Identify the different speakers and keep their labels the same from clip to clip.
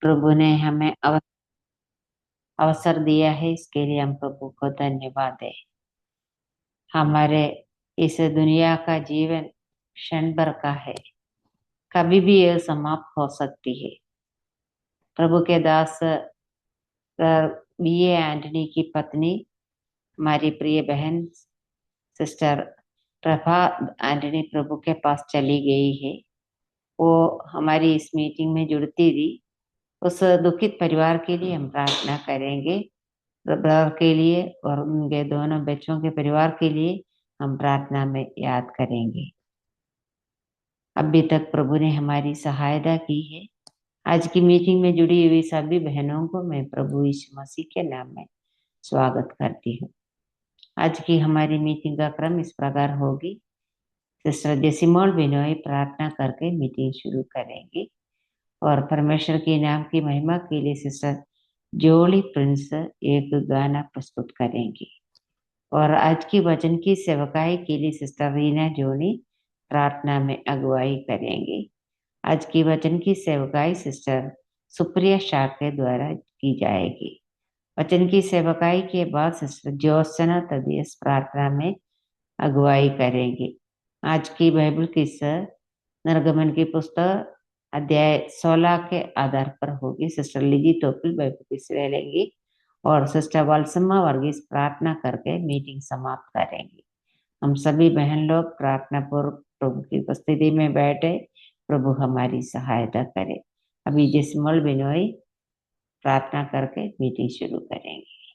Speaker 1: प्रभु ने हमें अवसर दिया है, इसके लिए हम प्रभु को धन्यवाद है। हमारे इस दुनिया का जीवन क्षण भर का है, कभी भी यह समाप्त हो सकती है। प्रभु के दास बीए एंटनी की पत्नी, हमारी प्रिय बहन सिस्टर प्रभा एंटनी प्रभु के पास चली गई है। वो हमारी इस मीटिंग में जुड़ती थी। उस दुखित परिवार के लिए हम प्रार्थना करेंगे, ब्रदर के लिए और उनके दोनों बच्चों के परिवार के लिए हम प्रार्थना में याद करेंगे। अभी तक प्रभु ने हमारी सहायता की है। आज की मीटिंग में जुड़ी हुई सभी बहनों को मैं प्रभु यीशु मसीह के नाम में स्वागत करती हूँ। आज की हमारी मीटिंग का क्रम इस प्रकार होगी। सिस्टर जेसिमोल बिनोई प्रार्थना करके मीटिंग शुरू करेंगी और परमेश्वर के नाम की महिमा के लिए सिस्टर जोली प्रिंस एक गाना प्रस्तुत करेंगी और आज की वचन की सेवकाई के लिए सिस्टर रीना जोनी प्रार्थना में अगुवाई करेंगी। आज की वचन की सेवकाई सिस्टर सुप्रिया शाह के द्वारा की जाएगी। वचन की सेवकाई के बाद सिस्टर ज्योत्सना तदियस प्रार्थना में अगुवाई करेंगी। आज की बाइबल किस्सा निर्गमन की पुस्तक अध्याय 16 के आधार पर होगी। सिस्टर लिजी टोपिल बाइबल किस्से लेंगी और सिस्टर वालसम्मा वर्गीस प्रार्थना करके मीटिंग समाप्त करेंगी। हम सभी बहन लोग प्रार्थना पूर्वक प्रभु की उपस्थिति में बैठे, प्रभु हमारी सहायता करे। अभी जिस्मल बिनोई प्रार्थना करके मीटिंग शुरू करेंगे।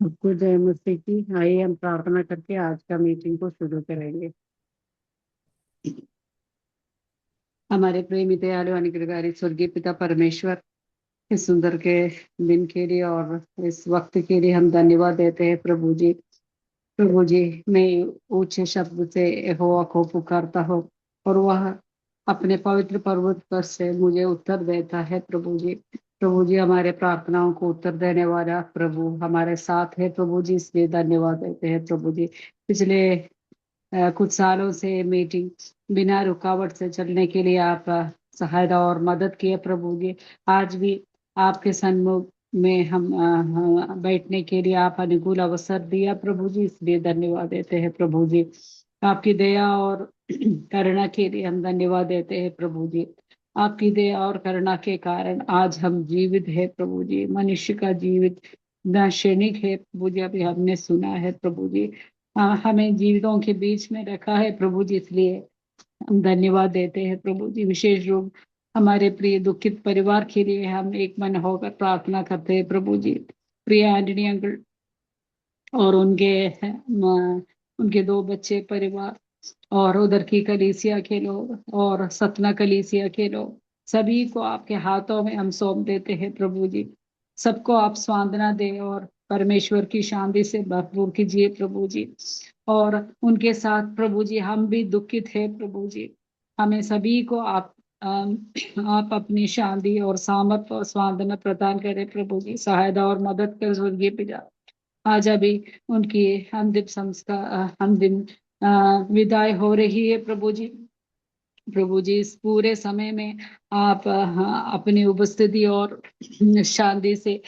Speaker 2: आपको जय मसीह की। आइए हम प्रार्थना करके आज का मीटिंग को शुरू करेंगे। हमारे प्रेमी दयालु अनुग्रहकारी स्वर्गीय पिता परमेश्वर, इस सुंदर के दिन के लिए और इस वक्त के लिए हम धन्यवाद देते हैं प्रभु जी। प्रभु जी, मैं ऊंचे शब्द से यहोवा को पुकारता हूँ और वह अपने पवित्र पर्वत पर से मुझे उत्तर देता है। प्रभु जी, प्रभु जी, हमारे प्रार्थनाओं को उत्तर देने वाला प्रभु हमारे साथ है। प्रभु जी, इसलिए धन्यवाद देते हैं। प्रभु जी, पिछले कुछ सालों से मीटिंग बिना रुकावट से चलने के लिए आप सहायता और मदद किए प्रभु जी। आज भी आपके सन्मुख में हम बैठने के लिए आप अनुकूल अवसर दिया प्रभु जी, इसलिए धन्यवाद देते हैं प्रभु जी। आपकी दया और करुणा के लिए हम धन्यवाद देते हैं प्रभु जी। आपकी दया और करुणा के कारण आज हम जीवित है प्रभु जी। मनुष्य का जीवित न क्षणिक है प्रभु जी, अभी हमने सुना है प्रभु जी। हमें जीवितों के बीच में रखा है प्रभु जी, इसलिए हम धन्यवाद देते हैं प्रभु जी। विशेष रूप हमारे प्रिय दुखित परिवार के लिए हम एक मन होकर प्रार्थना करते हैं प्रभु जी। प्रिय एंटनी अंकल और उनके दो बच्चे परिवार और उधर की कलीसिया के लोग और सतना कलीसिया के लोग, सभी को आपके हाथों में हम सौंप देते हैं प्रभु जी। सबको आप सांत्वना दे और परमेश्वर की शांति से भरपूर कीजिए प्रभु जी। और उनके साथ प्रभु जी हम भी दुखित है प्रभु जी। हमें सभी को आप अपनी शांति और सामर्थ और सांत्वना प्रदान करें प्रभु जी। सहायता और मदद कर स्वर्गीय पिता। आज अभी उनकी अंतिम संस्कार अंतिम विदाई हो रही है प्रभु जी। प्रभु जी, इस पूरे समय में आप अपनी उपस्थिति और शांति से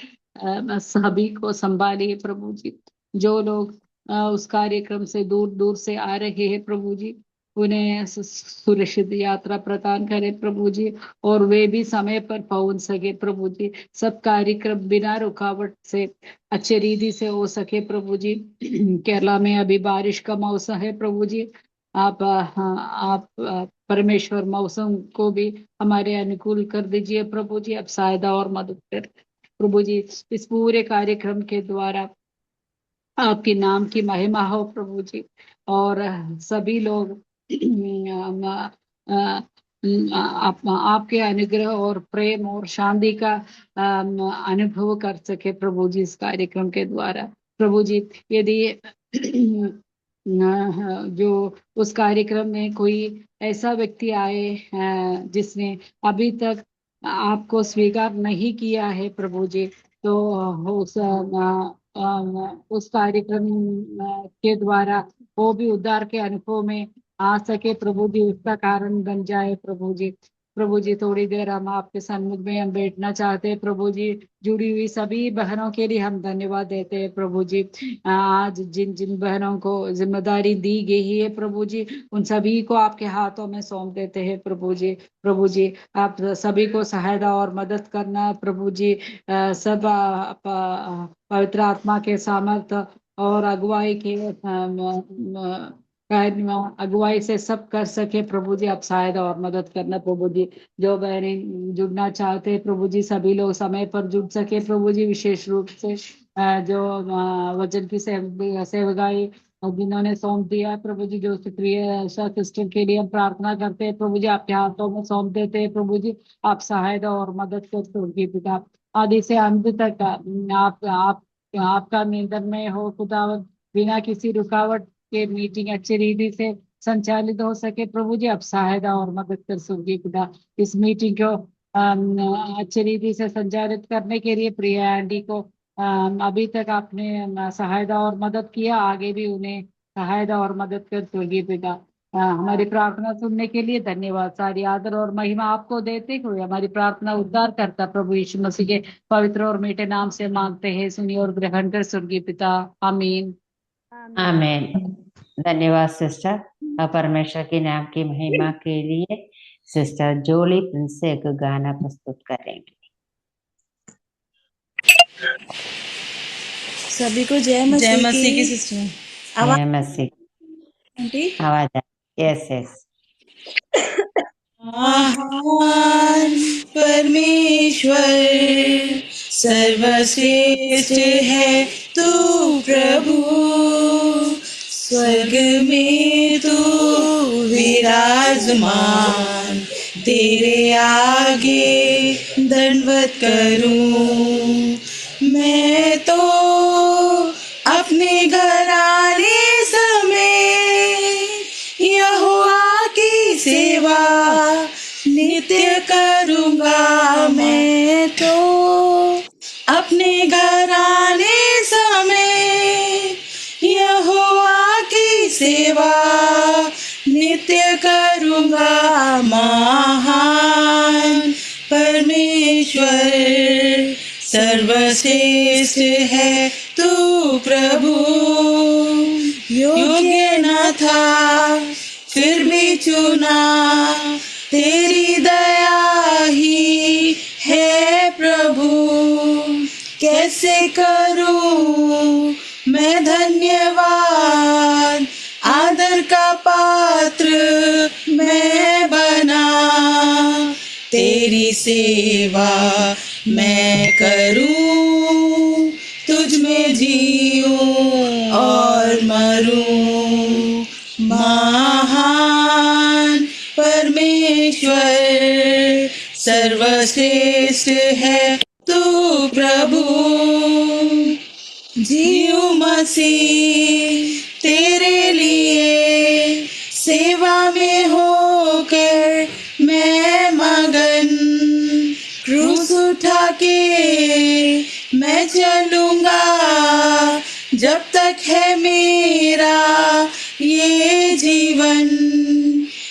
Speaker 2: सभी को संभालिए प्रभु जी। जो लोग उस कार्यक्रम से दूर दूर से आ रहे हैं प्रभु जी, उन्हें सुरक्षित यात्रा प्रदान करें प्रभु जी और वे भी समय पर पहुंच सके प्रभु जी। सब कार्यक्रम बिना रुकावट से अच्छे रीति से हो सके प्रभु जी। केरला में अभी बारिश का मौसम है प्रभु जी। आप परमेश्वर मौसम को भी हमारे अनुकूल कर दीजिए प्रभु जी। अब सहायता और मदद कर प्रभु जी। इस पूरे कार्यक्रम के द्वारा आपके नाम की महिमा हो प्रभु जी और सभी लोग आपके अनुग्रह और प्रेम और शांति का अनुभव कर सके प्रभु जी इस कार्यक्रम के द्वारा प्रभु जी। यदि जो उस कार्यक्रम में कोई ऐसा व्यक्ति आए जिसने अभी तक आपको स्वीकार नहीं किया है प्रभु जी, तो उस कार्यक्रम के द्वारा वो भी उद्धार के अनुभव में आ सके प्रभु जी, उसका कारण बन जाए प्रभु जी। प्रभु जी थोड़ी देर हम आपके सन्मुख में हम बैठना चाहते हैं प्रभु जी। जुड़ी हुई सभी बहनों के लिए हम धन्यवाद देते हैं प्रभु जी। आज जिन जिन बहनों को जिम्मेदारी दी गई है प्रभु जी, उन सभी को आपके हाथों में सौंप देते हैं प्रभु जी। प्रभु जी आप सभी को सहायता और मदद करना प्रभु जी। सब पवित्र आत्मा के सामर्थ और अगुवाई के अगुवाई से सब कर सके प्रभु जी। आप सहायता और मदद करना प्रभु जी। जो बहने जुड़ना चाहते हैं प्रभु जी, सभी लोग समय पर जुड़ सके प्रभु जी। विशेष रूप से जो वचन की सेवकाई जिन्होंने सौंप दिया है प्रभु जी, जो सक्रिय सिस्टर के लिए हम प्रार्थना करते हैं प्रभु जी, आपके हाथों में सौंप देते हैं प्रभु जी। आप सहायता और मदद करते उनकी पिता आदि से अंत तक आप आपका नियंत्रण में हो खुदावंद। बिना किसी रुकावट के मीटिंग अच्छी रीति से संचालित हो सके प्रभु जी। आप सहायता और मदद कर स्वर्गीय खुदा। इस मीटिंग को अच्छी रीति से संचालित करने के लिए प्रिया आंटी को अभी तक आपने सहायता और मदद किया, आगे भी उन्हें सहायता और मदद कर स्वर्गीय पिता। हमारी प्रार्थना सुनने के लिए धन्यवाद। सारी आदर और महिमा आपको देते हुए हमारी प्रार्थना उद्धार करता प्रभु यीशु मसीह के पवित्र और मीठे नाम से मांगते हैं, सुनिए और ग्रहण कर स्वर्गीय पिता। आमीन।
Speaker 1: आमेन। धन्यवाद सिस्टर। और परमेश्वर के नाम की महिमा के लिए सिस्टर जोली प्रिंस से एक गाना प्रस्तुत करेंगे।
Speaker 3: सभी को जय मसीह की सिस्टर।
Speaker 1: जय मसीह। आवाज यस यस।
Speaker 3: महान परमेश्वर सर्वश्रेष्ठ है तू प्रभु, स्वर्ग में तू विराजमान, तेरे आगे दंडवत करूं। मैं तो अपने घराने समेत यहोवा की सेवा नित्य करूंगा। मैं तो अपने घराने समेत यहोवा की सेवा नित्य करूंगा। महान परमेश्वर सर्वश्रेष्ठ है तू प्रभु, योग्य न था फिर भी चुना, तेरी दया ही है प्रभु। कैसे करूं मैं धन्यवाद, आदर का पात्र मैं बना, तेरी सेवा मैं करूं, तुझ में जीऊं और मरूं। महान परमेश्वर सर्वश्रेष्ठ है तू प्रभु, जीऊं मसीह तेरे लिए, सेवा में होकर मैं मगन, क्रूस उठा के मैं चलूंगा, जब तक है मेरा ये जीवन,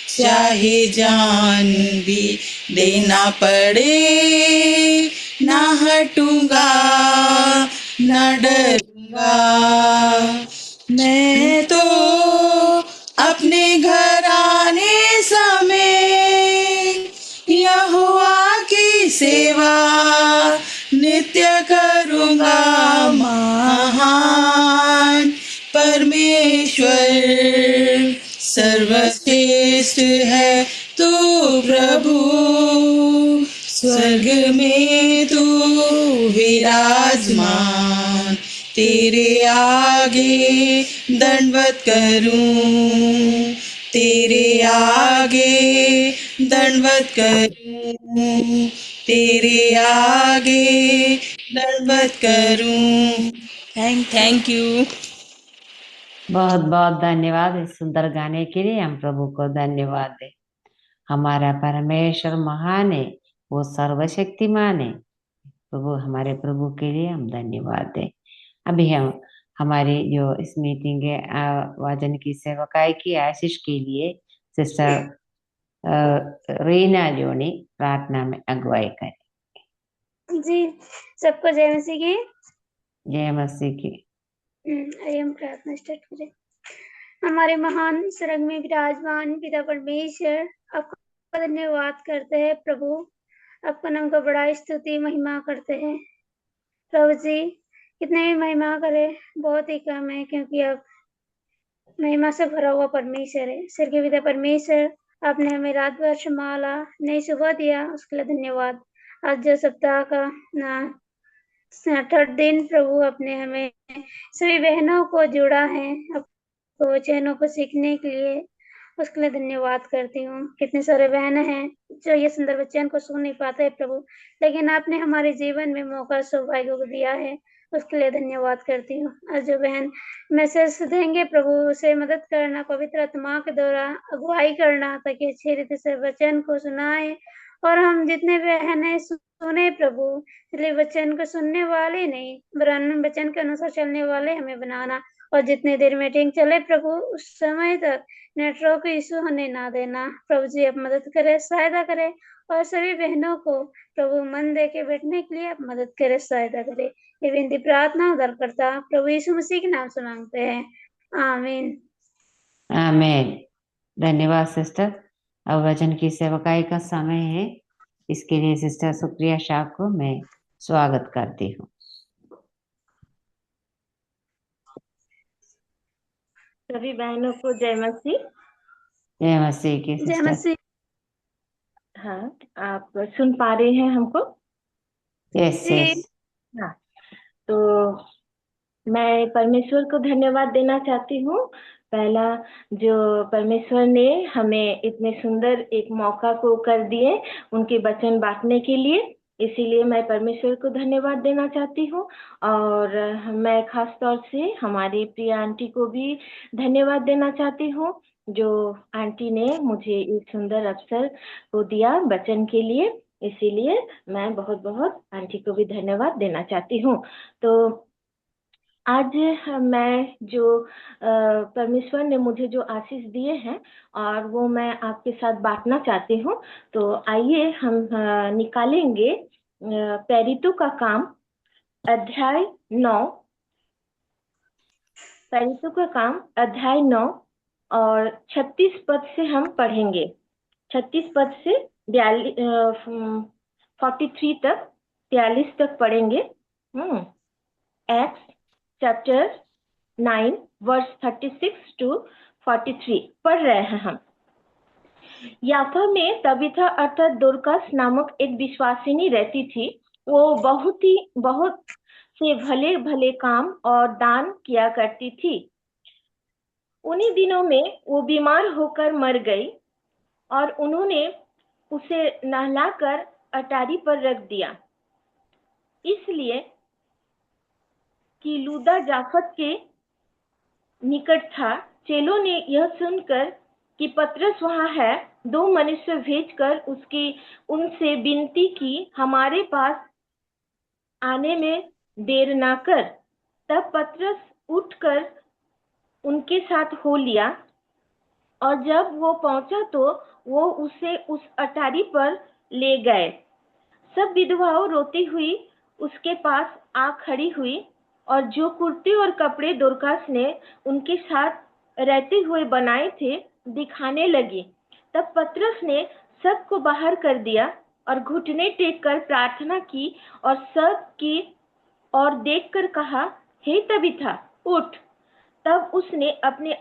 Speaker 3: चाहे जान भी देना पड़े, ना हटूंगा ना डरूंगा। मैं तो अपने घराने समेत यहोवा की सेवा नित्य करूंगा। महान परमेश्वर सर्वश्रेष्ठ है तू प्रभु, स्वर्ग में तू विराजमान, तेरे आगे दंडवत करूं, तेरे आगे दंडवत करूं, तेरे आगे दंडवत करूं। Thank you.
Speaker 1: बहुत बहुत धन्यवाद इस सुंदर गाने के लिए। हम प्रभु को धन्यवाद दें। हमारा परमेश्वर महान है, वो सर्वशक्तिमान है। प्रभु हमारे प्रभु के लिए हम धन्यवाद दें। अभी हम हमारी जो इस मीटिंग के वचन की सेवकाई की आशीष के लिए सिस्टर रीना जोनी प्रार्थना में अगुवाई करें।
Speaker 4: जी, सबको जय मसीह की।
Speaker 1: जय मसीह की।
Speaker 4: आइए हम प्रार्थना स्टार्ट करें। हमारे महान स्वर्ग में विराजमान पिता परमेश्वर, आपका धन्यवाद करते हैं प्रभु, आपका नाम का बड़ा स्तुति महिमा करते हैं प्रभु जी। कितने भी महिमा करे बहुत ही कम है, क्योंकि आप महिमा से भरा हुआ परमेश्वर है। स्वर्गीय पिता परमेश्वर, आपने हमें रात भर संभाला, नई सुबह दिया, उसके लिए धन्यवाद। आज जो सप्ताह का थर्ड दिन प्रभु, आपने हमें सभी बहनों को जोड़ा है आपको वचनों को सीखने के लिए, उसके लिए धन्यवाद करती हूँ। कितने सारे बहन हैं जो ये सुंदर वचन को सुन नहीं पाते हैं प्रभु, लेकिन आपने हमारे जीवन में मौका सौभाग्य को दिया है, उसके लिए धन्यवाद करती हूँ। आज जो बहन मैसेज देंगे प्रभु, उसे मदद करना, पवित्र आत्मा के द्वारा अगुवाई करना, ताकि अच्छी रीति से वचन को सुनाए और हम जितने बहन है सुने प्रभु, इसलिए वचन को सुनने वाले नहीं, वरन वचन के अनुसार चलने वाले हमें बनाना। और जितने देर मीटिंग चले प्रभु, उस समय तक नेटवर्क इशू होने ना देना प्रभु जी। आप मदद करें, सहायता करें, और सभी बहनों को प्रभु मन दे के बैठने के लिए आप मदद करें, सहायता करें। ये विनती प्रार्थना उधर करता प्रभु यीशु मसीह के नाम से मांगते हैं, आमीन।
Speaker 1: आमीन। धन्यवाद सिस्टर। अब वचन की सेवकाई का समय है, इसके लिए सिस्टर सुप्रिया शाह को मैं स्वागत करती हूँ।
Speaker 5: सभी बहनों को जय मसीह।
Speaker 1: जय मसीह की
Speaker 4: जय
Speaker 1: सिस्टर।
Speaker 4: मसीह।
Speaker 5: हाँ, आप सुन पा रहे हैं हमको?
Speaker 1: यस
Speaker 4: जी।
Speaker 1: यस।
Speaker 5: हाँ, तो मैं परमेश्वर को धन्यवाद देना चाहती हूँ। पहला, जो परमेश्वर ने हमें इतने सुंदर एक मौका को कर दिए उनके वचन बांटने के लिए, इसीलिए मैं परमेश्वर को धन्यवाद देना चाहती हूँ। और मैं खास तौर से हमारी प्रिय आंटी को भी धन्यवाद देना चाहती हूँ, जो आंटी ने मुझे इस सुंदर अवसर को दिया वचन के लिए, इसीलिए मैं बहुत बहुत आंटी को भी धन्यवाद देना चाहती हूँ। तो आज मैं जो परमेश्वर ने मुझे जो आशीष दिए हैं और वो मैं आपके साथ बांटना चाहती हूँ। तो आइए हम निकालेंगे प्रेरितों का काम अध्याय 9, प्रेरितों का काम अध्याय 9 और 36 पद से हम पढ़ेंगे। 36 पद से 43 तक 43 तक पढ़ेंगे। एक्ट्स चैप्टर 9 वर्स 36 टू 43 पढ़ रहे हैं हम। याफा में तबीथा अर्थात दोरकस नामक एक विश्वासिनी रहती थी। वो बहुत से भले भले काम और दान किया करती थी। उन्हीं दिनों में वो बीमार होकर मर गई और उन्होंने उसे नहलाकर अटारी पर रख दिया, इसलिए कि लूदा जाफत के निकट था। चेलों ने यह सुनकर कि पतरस वहां है, 2 मनुष्य भेजकर उनसे विनती की, हमारे पास आने में देर ना कर। तब पतरस उठकर उनके साथ हो लिया, और जब वो पहुंचा तो वो उसे उस अटारी पर ले गए। सब विधवाओं रोती हुई उसके पास आ खड़ी हुई, और जो कुर्ते और कपड़े दोरकास ने उनके साथ रहते हुए बनाए थे दिखाने लगी। तब पतरस ने सबको बाहर कर दिया और घुटने टेक कर प्रार्थना की और सब की और देखकर कहा, हे तबीथा उठ। तब उसने अपनी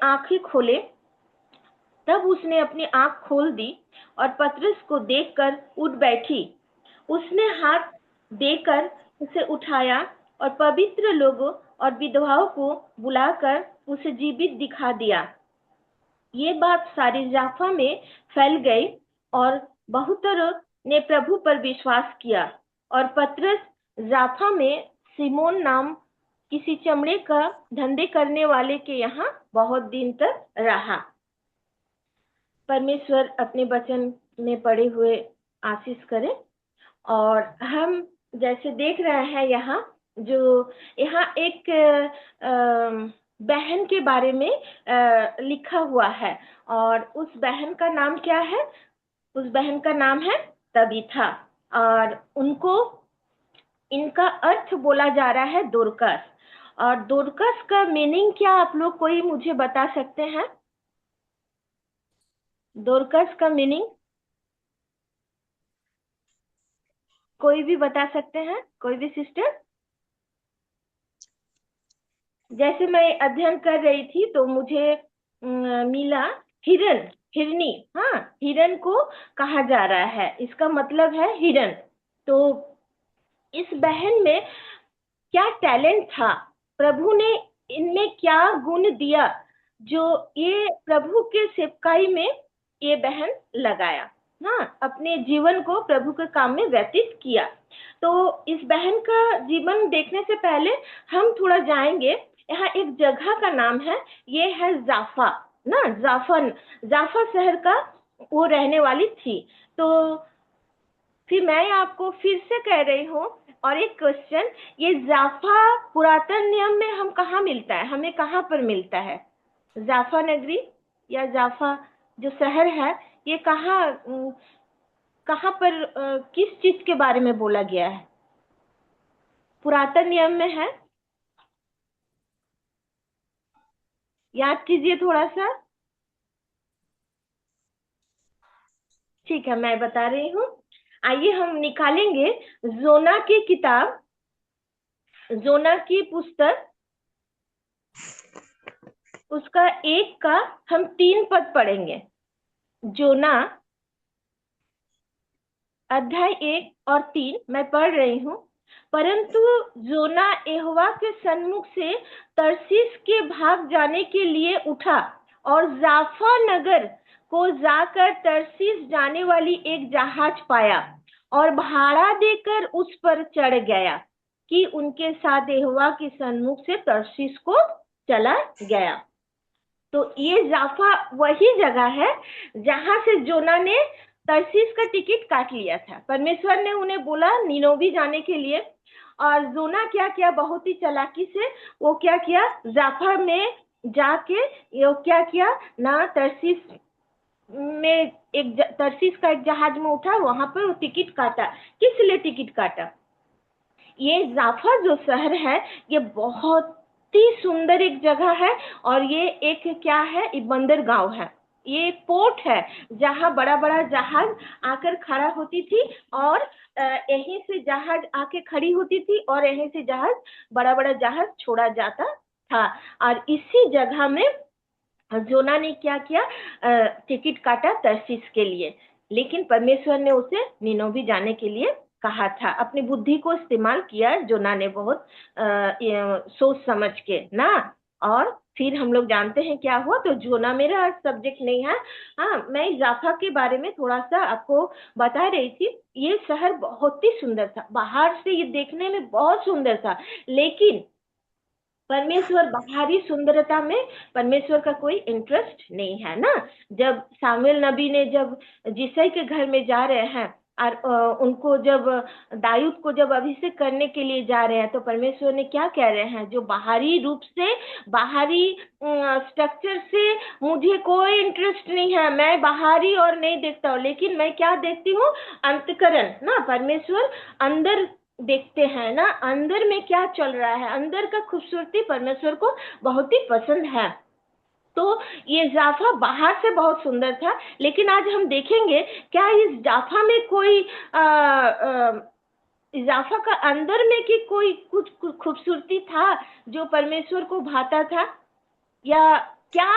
Speaker 5: आंख खोल दी और पतरस को देखकर उठ बैठी। उसने हाथ देकर उसे उठाया और पवित्र लोगों और विधवाओं को बुलाकर उसे जीवित दिखा दिया। ये बात सारी जाफा में फैल गई और बहुतरों ने प्रभु पर विश्वास किया। और पतरस जाफा में सिमोन नाम किसी चमड़े का धंधे करने वाले के यहाँ बहुत दिन तक रहा। परमेश्वर अपने वचन में पढ़े हुए आशीष करे। और हम जैसे देख रहे हैं यहाँ एक बहन के बारे में लिखा हुआ है, और उस बहन का नाम क्या है? उस बहन का नाम है तबीथा, और उनको इनका अर्थ बोला जा रहा है दोरकस। और दोरकस का मीनिंग क्या, आप लोग कोई मुझे बता सकते हैं? दोरकस का मीनिंग कोई भी बता सकते हैं? कोई भी सिस्टर? जैसे मैं अध्ययन कर रही थी तो मुझे मिला हिरन, हिरनी। हाँ, हिरन को कहा जा रहा है, इसका मतलब है हिरन। तो इस बहन में क्या टैलेंट था, प्रभु ने इनमें क्या गुण दिया जो ये प्रभु के सेवकाई में ये बहन लगाया, हाँ, अपने जीवन को प्रभु के काम में व्यतीत किया। तो इस बहन का जीवन देखने से पहले हम थोड़ा जाएंगे, यहाँ एक जगह का नाम है, ये है जाफा ना, जाफा शहर का वो रहने वाली थी। तो फिर मैं आपको फिर से कह रही हूँ, और एक क्वेश्चन, ये जाफा पुरातन नियम में हम कहाँ मिलता है, हमें कहाँ पर मिलता है? जाफा नगरी या जाफा जो शहर है, ये कहाँ पर किस चीज के बारे में बोला गया है? पुरातन नियम में है, याद कीजिए थोड़ा सा। ठीक है, मैं बता रही हूँ। आइए हम निकालेंगे जोना की किताब, जोना की पुस्तक, उसका 1 का हम 3 पद पढ़ेंगे। जोना अध्याय 1 और 3 मैं पढ़ रही हूँ। परंतु जोना यहोवा के सन्मुख से तरसीस के भाग जाने के लिए उठा और जाफा नगर को जाकर तरसीस जाने वाली एक जहाज पाया और भाड़ा देकर उस पर चढ़ गया कि उनके साथ यहोवा के सन्मुख से तरसीस को चला गया। तो ये जाफा वही जगह है जहां से जोना ने तरसीस का टिकट काट लिया था। परमेश्वर ने उन्हें बोला निनोवी जाने के लिए, और जोना क्या किया, बहुत ही चालाकी से वो क्या किया, जाफा में जाके ये क्या किया ना, तरसीस में तरसीस का एक जहाज में उठा, वहां पर वो टिकट काटा। किस लिए टिकट काटा? ये जाफा जो शहर है, ये बहुत ही सुंदर एक जगह है, और ये एक क्या है, ये बंदरगांव है, ये एक पोर्ट है जहां बड़ा बड़ा जहाज आकर खड़ा होती थी, और यहीं से जहाज आके खड़ी होती थी, और यहीं से जहाज, बड़ा बड़ा जहाज छोड़ा जाता था। और इसी जगह में जोना ने क्या किया, टिकट काटा तरसीस के लिए, लेकिन परमेश्वर ने उसे निनोवी जाने के लिए कहा था। अपनी बुद्धि को इस्तेमाल किया जोना ने बहुत सोच समझ के ना। और फिर हम लोग जानते हैं क्या हुआ। तो जोना मेरा आज सब्जेक्ट नहीं है, हाँ, मैं जाफा के बारे में थोड़ा सा आपको बता रही थी। ये शहर बहुत ही सुंदर था, बाहर से ये देखने में बहुत सुंदर था, लेकिन परमेश्वर बाहरी सुंदरता में परमेश्वर का कोई इंटरेस्ट नहीं है ना। जब सामुएल नबी ने जब जिसई के घर में जा रहे हैं और उनको जब दाऊद को जब अभिषेक करने के लिए जा रहे हैं, तो परमेश्वर ने क्या कह रहे हैं, जो बाहरी रूप से, बाहरी स्ट्रक्चर से मुझे कोई इंटरेस्ट नहीं है, मैं बाहरी और नहीं देखता हूँ, लेकिन मैं क्या देखती हूँ, अंतकरण ना। परमेश्वर अंदर देखते हैं ना, अंदर में क्या चल रहा है, अंदर का खूबसूरती परमेश्वर को बहुत ही पसंद है। तो ये जाफा बाहर से बहुत सुंदर था, लेकिन आज हम देखेंगे क्या इस जाफा में कोई जाफा का अंदर में कि कोई कुछ खूबसूरती था जो परमेश्वर को भाता था, या क्या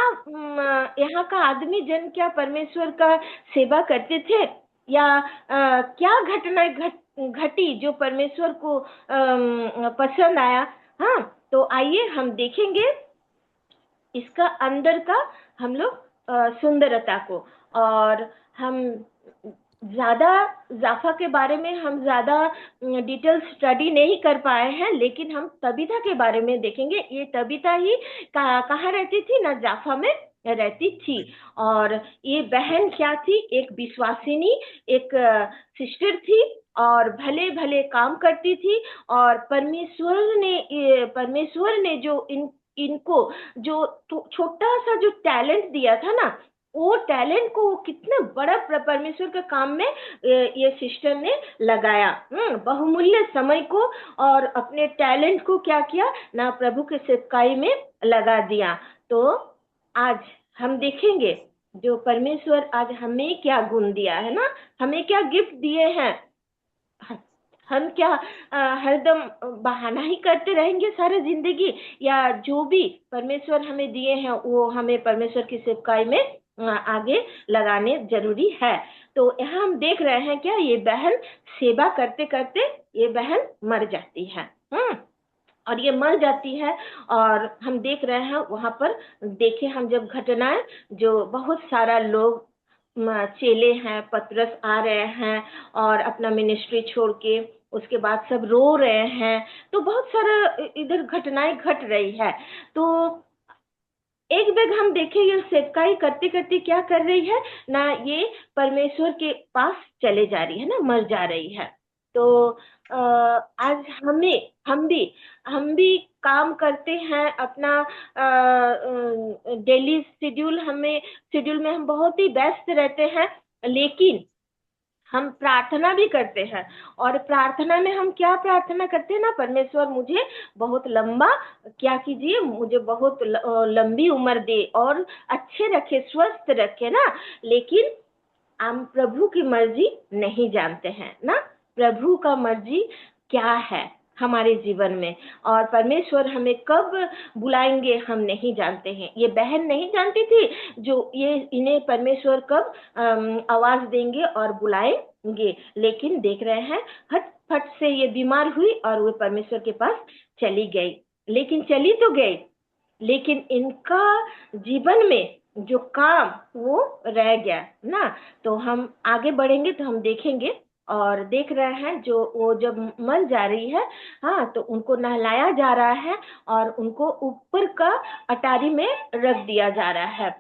Speaker 5: यहाँ का आदमी जन क्या परमेश्वर का सेवा करते थे, या क्या घटना घटी जो परमेश्वर को पसंद आया। हाँ, तो आइए हम देखेंगे इसका अंदर का हम लोग सुंदरता को। और हम ज्यादा जाफा के बारे में हम ज्यादा डिटेल स्टडी नहीं कर पाए हैं, लेकिन हम तबीता के बारे में देखेंगे। ये तबीता ही कहाँ रहती थी ना, जाफा में रहती थी। और ये बहन क्या थी, एक विश्वासिनी, एक सिस्टर थी, और भले भले काम करती थी। और परमेश्वर ने जो इनको जो छोटा सा जो टैलेंट दिया था ना, वो टैलेंट को वो कितना बड़ा परमेश्वर के काम में ये सिस्टर ने लगाया, बहुमूल्य समय को और अपने टैलेंट को क्या किया ना, प्रभु के सेवकाई में लगा दिया। तो आज हम देखेंगे जो परमेश्वर आज हमें क्या गुण दिया है ना, हमें क्या गिफ्ट दिए हैं। हम क्या हरदम बहाना ही करते रहेंगे सारा जिंदगी, या जो भी परमेश्वर हमें दिए हैं वो हमें परमेश्वर की सेवकाई में आगे लगाने जरूरी है। तो यहाँ हम देख रहे हैं क्या, ये बहन सेवा करते करते ये बहन मर जाती है। और ये मर जाती है और हम देख रहे हैं वहां पर, देखे हम जब घटनाएं, जो बहुत सारा लोग चेले हैं, पतरस आ रहे हैं और अपना मिनिस्ट्री छोड़ के उसके बाद सब रो रहे हैं, तो बहुत सारा इधर घटनाएं घट रही है। तो एक बैग हम देखें, ये सेवकाई करते करते क्या कर रही है ना, ये परमेश्वर के पास चले जा रही है ना, मर जा रही है। तो आज हम भी काम करते हैं अपना डेली शेड्यूल में हम बहुत ही व्यस्त रहते हैं, लेकिन हम प्रार्थना भी करते हैं। और प्रार्थना में हम क्या प्रार्थना करते हैं ना, परमेश्वर मुझे बहुत लंबा क्या कीजिए, मुझे बहुत लंबी उम्र दे और अच्छे रखे, स्वस्थ रखे ना। लेकिन हम प्रभु की मर्जी नहीं जानते हैं ना, प्रभु का मर्जी क्या है हमारे जीवन में, और परमेश्वर हमें कब बुलाएंगे हम नहीं जानते हैं। ये बहन नहीं जानती थी जो ये इन्हें परमेश्वर कब आवाज देंगे और बुलाएंगे, लेकिन देख रहे हैं हट फट से ये बीमार हुई और वो परमेश्वर के पास चली गई। लेकिन चली तो गई, लेकिन इनका जीवन में जो काम वो रह गया ना। तो हम आगे बढ़ेंगे तो हम देखेंगे और देख रहे हैं जो वो जब मर जा रही है, हाँ, तो उनको नहलाया जा रहा है और उनको ऊपर का अटारी में रख दिया जा रहा है।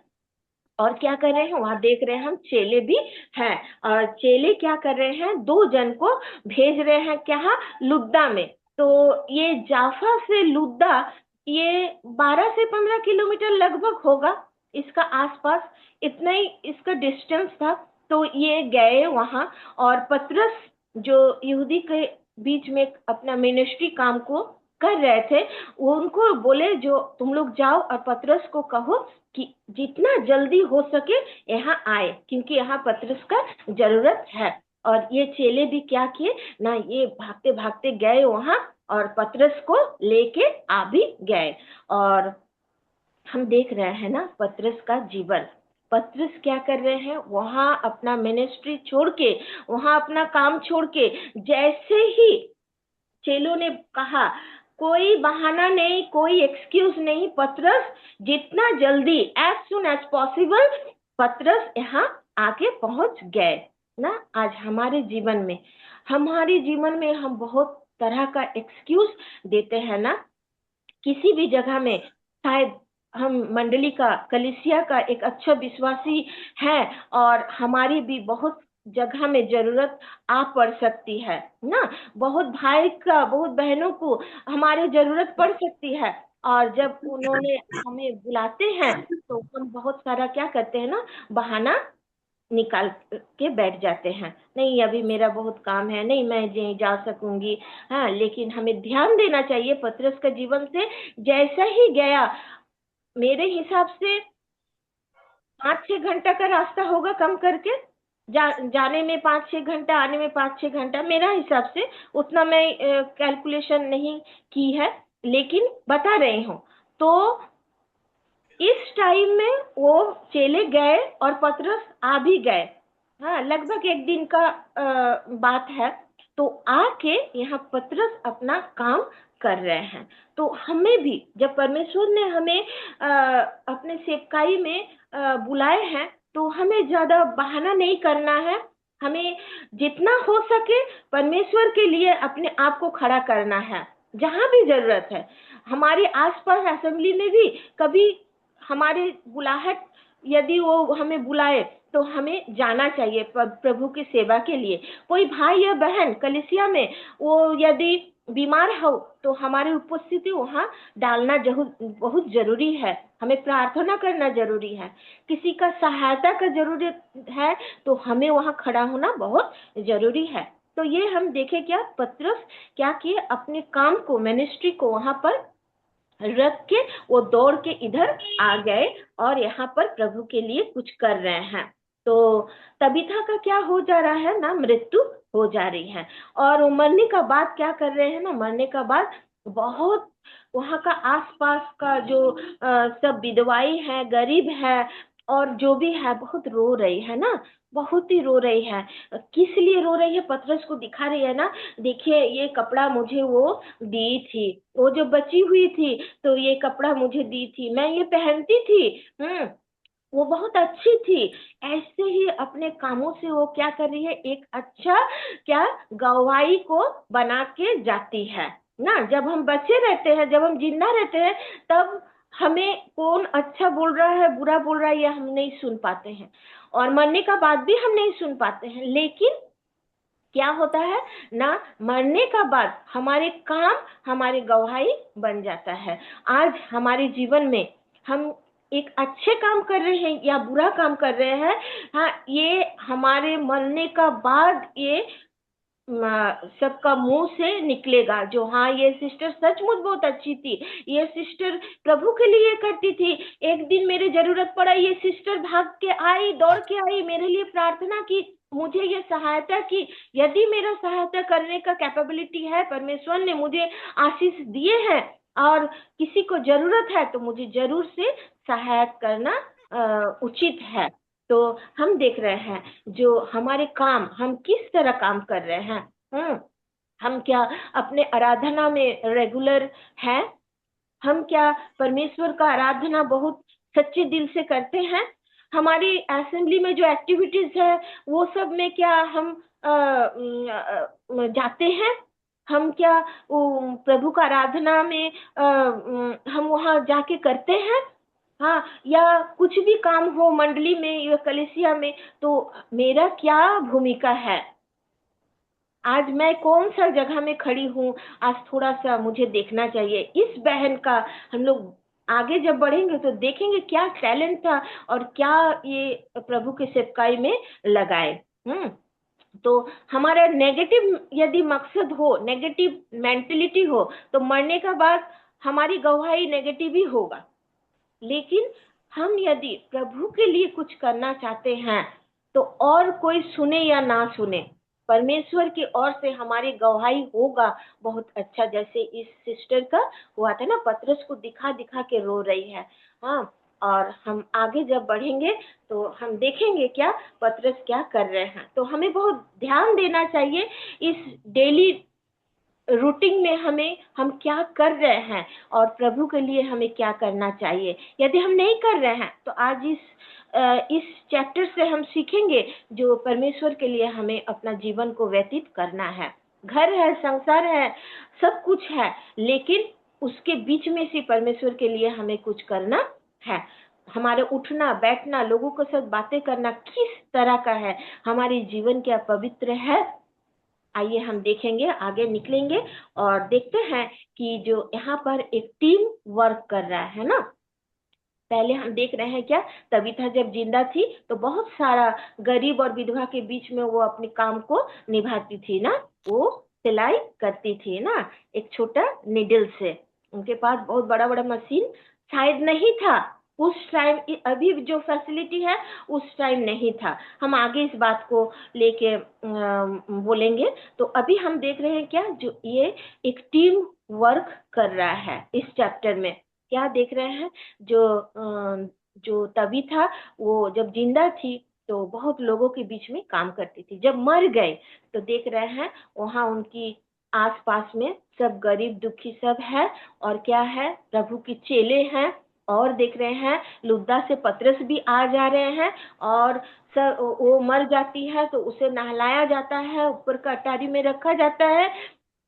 Speaker 5: और क्या कर रहे हैं वहां देख रहे हैं हम, चेले भी हैं, और चेले क्या कर रहे हैं, 2 जन को भेज रहे हैं क्या, लुद्दा में। तो ये जाफा से लुद्दा ये 12 से 15 किलोमीटर लगभग होगा, इसका आसपास इतना ही इसका डिस्टेंस था। तो ये गए वहां, और पतरस जो यहूदी के बीच में अपना मिनिस्ट्री काम को कर रहे थे, वो उनको बोले जो तुम लोग जाओ और पतरस को कहो कि जितना जल्दी हो सके यहाँ आए, क्योंकि यहाँ पतरस का जरूरत है। और ये चेले भी क्या किए ना, ये भागते भागते गए वहां और पतरस को लेके आ भी गए। और हम देख रहे हैं ना पतरस का जीवन, पतरस क्या कर रहे हैं वहां अपना मिनिस्ट्री छोड़ के, वहां अपना काम छोड़ के, जैसे ही चेलों ने कहा कोई बहाना नहीं, कोई एक्सक्यूज नहीं, पतरस जितना जल्दी एज सुन एज पॉसिबल पतरस यहाँ आके पहुंच गए ना। आज हमारे जीवन में हम बहुत तरह का एक्सक्यूज देते हैं ना, किसी भी जगह में, शायद हम मंडली का, कलीसिया का एक अच्छा विश्वासी है और हमारी भी बहुत जगह में जरूरत आ पड़ सकती है ना, बहुत भाई का, बहुत बहनों को हमारे जरूरत पड़ सकती है। और जब उन्होंने हमें बुलाते हैं तो हम बहुत सारा क्या करते हैं ना, बहाना निकाल के बैठ जाते हैं, नहीं अभी मेरा बहुत काम है, नहीं मैं नहीं जा सकूंगी। हाँ, लेकिन हमें ध्यान देना चाहिए पतरस का जीवन से जैसा ही गया, मेरे हिसाब से 5-6 घंटा का रास्ता होगा कम करके, जाने में 5-6 घंटा, आने में 5-6 घंटा, मेरा हिसाब से उतना मैं कैलकुलेशन नहीं की है, लेकिन बता रही हूँ। तो इस टाइम में वो चले गए और पतरस आ भी गए, हाँ, लगभग 1 दिन का बात है। तो आके यहाँ पतरस अपना काम कर रहे हैं। तो हमें भी जब परमेश्वर ने हमें अपने सेवकाई में बुलाए हैं, तो हमें ज्यादा बहाना नहीं करना है, हमें जितना हो सके परमेश्वर के लिए अपने आप को खड़ा करना है जहां भी जरूरत है। हमारे आसपास असेंबली में भी कभी हमारे बुलाहट, यदि वो हमें बुलाए तो हमें जाना चाहिए प्रभु की सेवा के लिए। कोई भाई या बहन कलीसिया में वो यदि बीमार हो तो हमारी उपस्थिति वहाँ डालना बहुत जरूरी है। हमें प्रार्थना करना जरूरी है। किसी का सहायता का जरूरत है तो हमें वहाँ खड़ा होना बहुत जरूरी है। तो ये हम देखे क्या पतरस क्या किए, अपने काम को, मिनिस्ट्री को वहाँ पर रख के वो दौड़ के इधर आ गए और यहाँ पर प्रभु के लिए कुछ कर रहे हैं। तो तबीता का क्या हो जा रहा है ना, मृत्यु हो जा रही है। और वो मरने का बाद क्या कर रहे हैं ना, मरने का बाद बहुत वहाँ का आसपास का जो सब विधवाई है, गरीब है और जो भी है बहुत रो रही है ना, बहुत ही रो रही है। किस लिए रो रही है, पतरस को दिखा रही है ना, देखिए ये कपड़ा मुझे वो दी थी, वो जो बची हुई थी तो ये कपड़ा मुझे दी थी, मैं ये पहनती थी, वो बहुत अच्छी थी। ऐसे ही अपने कामों से वो क्या कर रही है, एक अच्छा क्या गवाही को बना के जाती है ना। जब हम बच्चे रहते हैं, जब हम जिंदा रहते हैं, तब हमें कौन अच्छा बोल रहा है, बुरा बोल रहा है, ये हम नहीं सुन पाते हैं और मरने का बाद भी हम नहीं सुन पाते हैं। लेकिन क्या होता है ना, मरने का बाद हमारे काम हमारी गवाही बन जाता है। आज हमारे जीवन में हम एक अच्छे काम कर रहे हैं या बुरा काम कर रहे हैं, हाँ, ये हमारे मरने का बाद ये सबका मुंह से निकलेगा जो हाँ ये सिस्टर सचमुच बहुत अच्छी थी, ये सिस्टर प्रभु के लिए करती थी, एक दिन मेरी जरूरत पड़ा ये सिस्टर भाग के आई, दौड़ के आई, मेरे लिए प्रार्थना की, मुझे ये सहायता की। यदि मेरा सहायता करने का कैपेबिलिटी है, परमेश्वर ने मुझे आशीष दिए हैं और किसी को जरूरत है तो मुझे जरूर से सहायता करना उचित है। तो हम देख रहे हैं जो हमारे काम, हम किस तरह काम कर रहे हैं। हम क्या अपने आराधना में रेगुलर हैं? हम क्या परमेश्वर का आराधना बहुत सच्चे दिल से करते हैं? हमारी असेंबली में जो एक्टिविटीज है वो सब में क्या हम जाते हैं? हम क्या प्रभु का आराधना में हम वहाँ जाके करते हैं? हाँ, या कुछ भी काम हो मंडली में या कलीसिया में, तो मेरा क्या भूमिका है? आज मैं कौन सा जगह में खड़ी हूँ, आज थोड़ा सा मुझे देखना चाहिए। इस बहन का हम लोग आगे जब बढ़ेंगे तो देखेंगे क्या टैलेंट था और क्या ये प्रभु के सेवकाई में लगाए। तो हमारा नेगेटिव यदि मकसद हो, नेगेटिव मेंटलिटी हो, तो मरने का बाद हमारी गवाही नेगेटिव ही होगा। लेकिन हम यदि प्रभु के लिए कुछ करना चाहते हैं तो और कोई सुने या ना सुने, परमेश्वर की ओर से हमारी गवाही होगा बहुत अच्छा। जैसे इस सिस्टर का हुआ था ना, पतरस को दिखा दिखा के रो रही है। हाँ, और हम आगे जब बढ़ेंगे तो हम देखेंगे क्या पतरस क्या कर रहे हैं। तो हमें बहुत ध्यान देना चाहिए इस डेली रूटीन में हम क्या कर रहे हैं और प्रभु के लिए हमें क्या करना चाहिए। यदि हम नहीं कर रहे हैं तो आज इस चैप्टर से हम सीखेंगे जो परमेश्वर के लिए हमें अपना जीवन को व्यतीत करना है। घर है, संसार है, सब कुछ है, लेकिन उसके बीच में से परमेश्वर के लिए हमें कुछ करना है। हमारे उठना बैठना, लोगों के साथ बातें करना किस तरह का है, हमारे जीवन क्या पवित्र है। आइए हम देखेंगे, आगे निकलेंगे और देखते हैं कि जो यहाँ पर एक टीम वर्क कर रहा है ना। पहले हम देख रहे हैं क्या, तबीता जब जिंदा थी तो बहुत सारा गरीब और विधवा के बीच में वो अपने काम को निभाती थी ना, वो सिलाई करती थी ना एक छोटा निडल से। उनके पास बहुत बड़ा बड़ा मशीन शायद नहीं था उस टाइम, अभी जो फैसिलिटी है उस टाइम नहीं था। हम आगे इस बात को लेके बोलेंगे। तो अभी हम देख रहे हैं क्या, जो ये एक टीम वर्क कर रहा है। इस चैप्टर में क्या देख रहे हैं, जो तभी था वो जब जिंदा थी तो बहुत लोगों के बीच में काम करती थी। जब मर गए तो देख रहे हैं वहाँ उनकी आसपास में सब गरीब दुखी सब है और क्या है, प्रभु के चेले हैं। और देख रहे हैं लुद्दा से पतरस भी आ जा रहे हैं और सर वो मर जाती है तो उसे नहलाया जाता है, ऊपर का अटारी में रखा जाता है।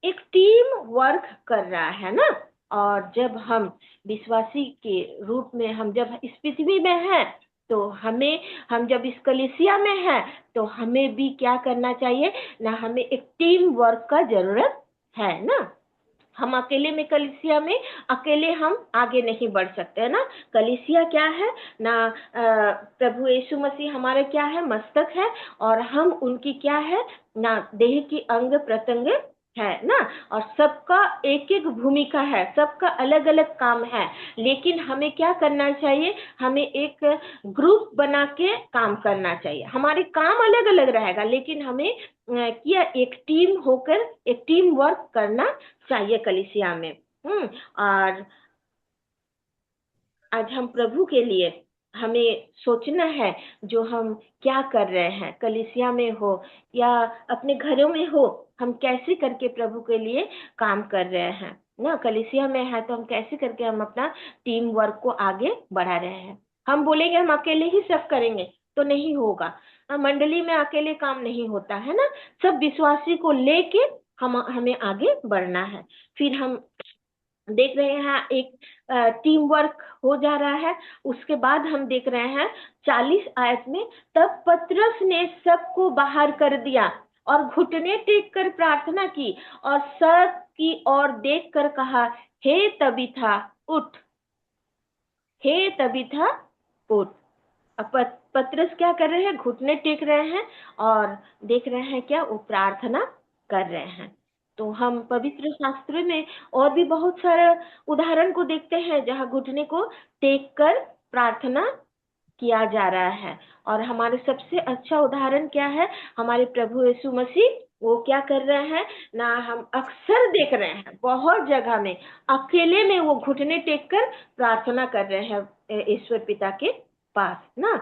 Speaker 5: एक टीम वर्क कर रहा है ना। और जब हम विश्वासी के रूप में हम जब इस पृथ्वी में हैं तो हम जब इस कलीसिया में हैं तो हमें भी क्या करना चाहिए ना, हमें एक टीम वर्क का जरूरत है ना। हम अकेले में कलीसिया में अकेले हम आगे नहीं बढ़ सकते है ना। कलीसिया क्या है ना, प्रभु यीशु मसीह हमारे क्या है, मस्तक है, और हम उनकी क्या है ना, देह की अंग प्रत्यंग है ना। और सबका एक एक भूमिका है, सबका अलग अलग काम है, लेकिन हमें क्या करना चाहिए, हमें एक ग्रुप बना के काम करना चाहिए। हमारे काम अलग अलग रहेगा, लेकिन हमें क्या एक टीम होकर एक टीम वर्क करना चाहिए कलीसिया में। और आज हम प्रभु के लिए हमें सोचना है, जो हम क्या कर रहे हैं, कलीसिया में हो या अपने घरों में हो, हम कैसे करके प्रभु के लिए काम कर रहे हैं ना। कलीसिया में है तो हम कैसे करके हम अपना टीम वर्क को आगे बढ़ा रहे हैं। हम बोलेंगे हम अकेले ही सब करेंगे तो नहीं होगा। मंडली में अकेले काम नहीं होता है ना, सब विश्वासी को लेके हमें आगे बढ़ना है। फिर हम देख रहे हैं एक टीम वर्क हो जा रहा है। उसके बाद हम देख रहे हैं 40 आयत में, तब पतरस ने सबको बाहर कर दिया और घुटने टेक कर प्रार्थना की और सब की ओर देख कर कहा, हे तबीथा उठ, हे तबीथा उठ। अब पतरस क्या कर रहे हैं, घुटने टेक रहे हैं और देख रहे हैं क्या, वो प्रार्थना कर रहे हैं। तो हम पवित्र शास्त्र में और भी बहुत सारे उदाहरण को देखते हैं जहाँ घुटने को टेक कर प्रार्थना किया जा रहा है। और हमारे सबसे अच्छा उदाहरण क्या है, हमारे प्रभु यीशु मसीह, वो क्या कर रहे हैं ना, हम अक्सर देख रहे हैं बहुत जगह में अकेले में वो घुटने टेक कर प्रार्थना कर रहे हैं ईश्वर पिता के पास ना।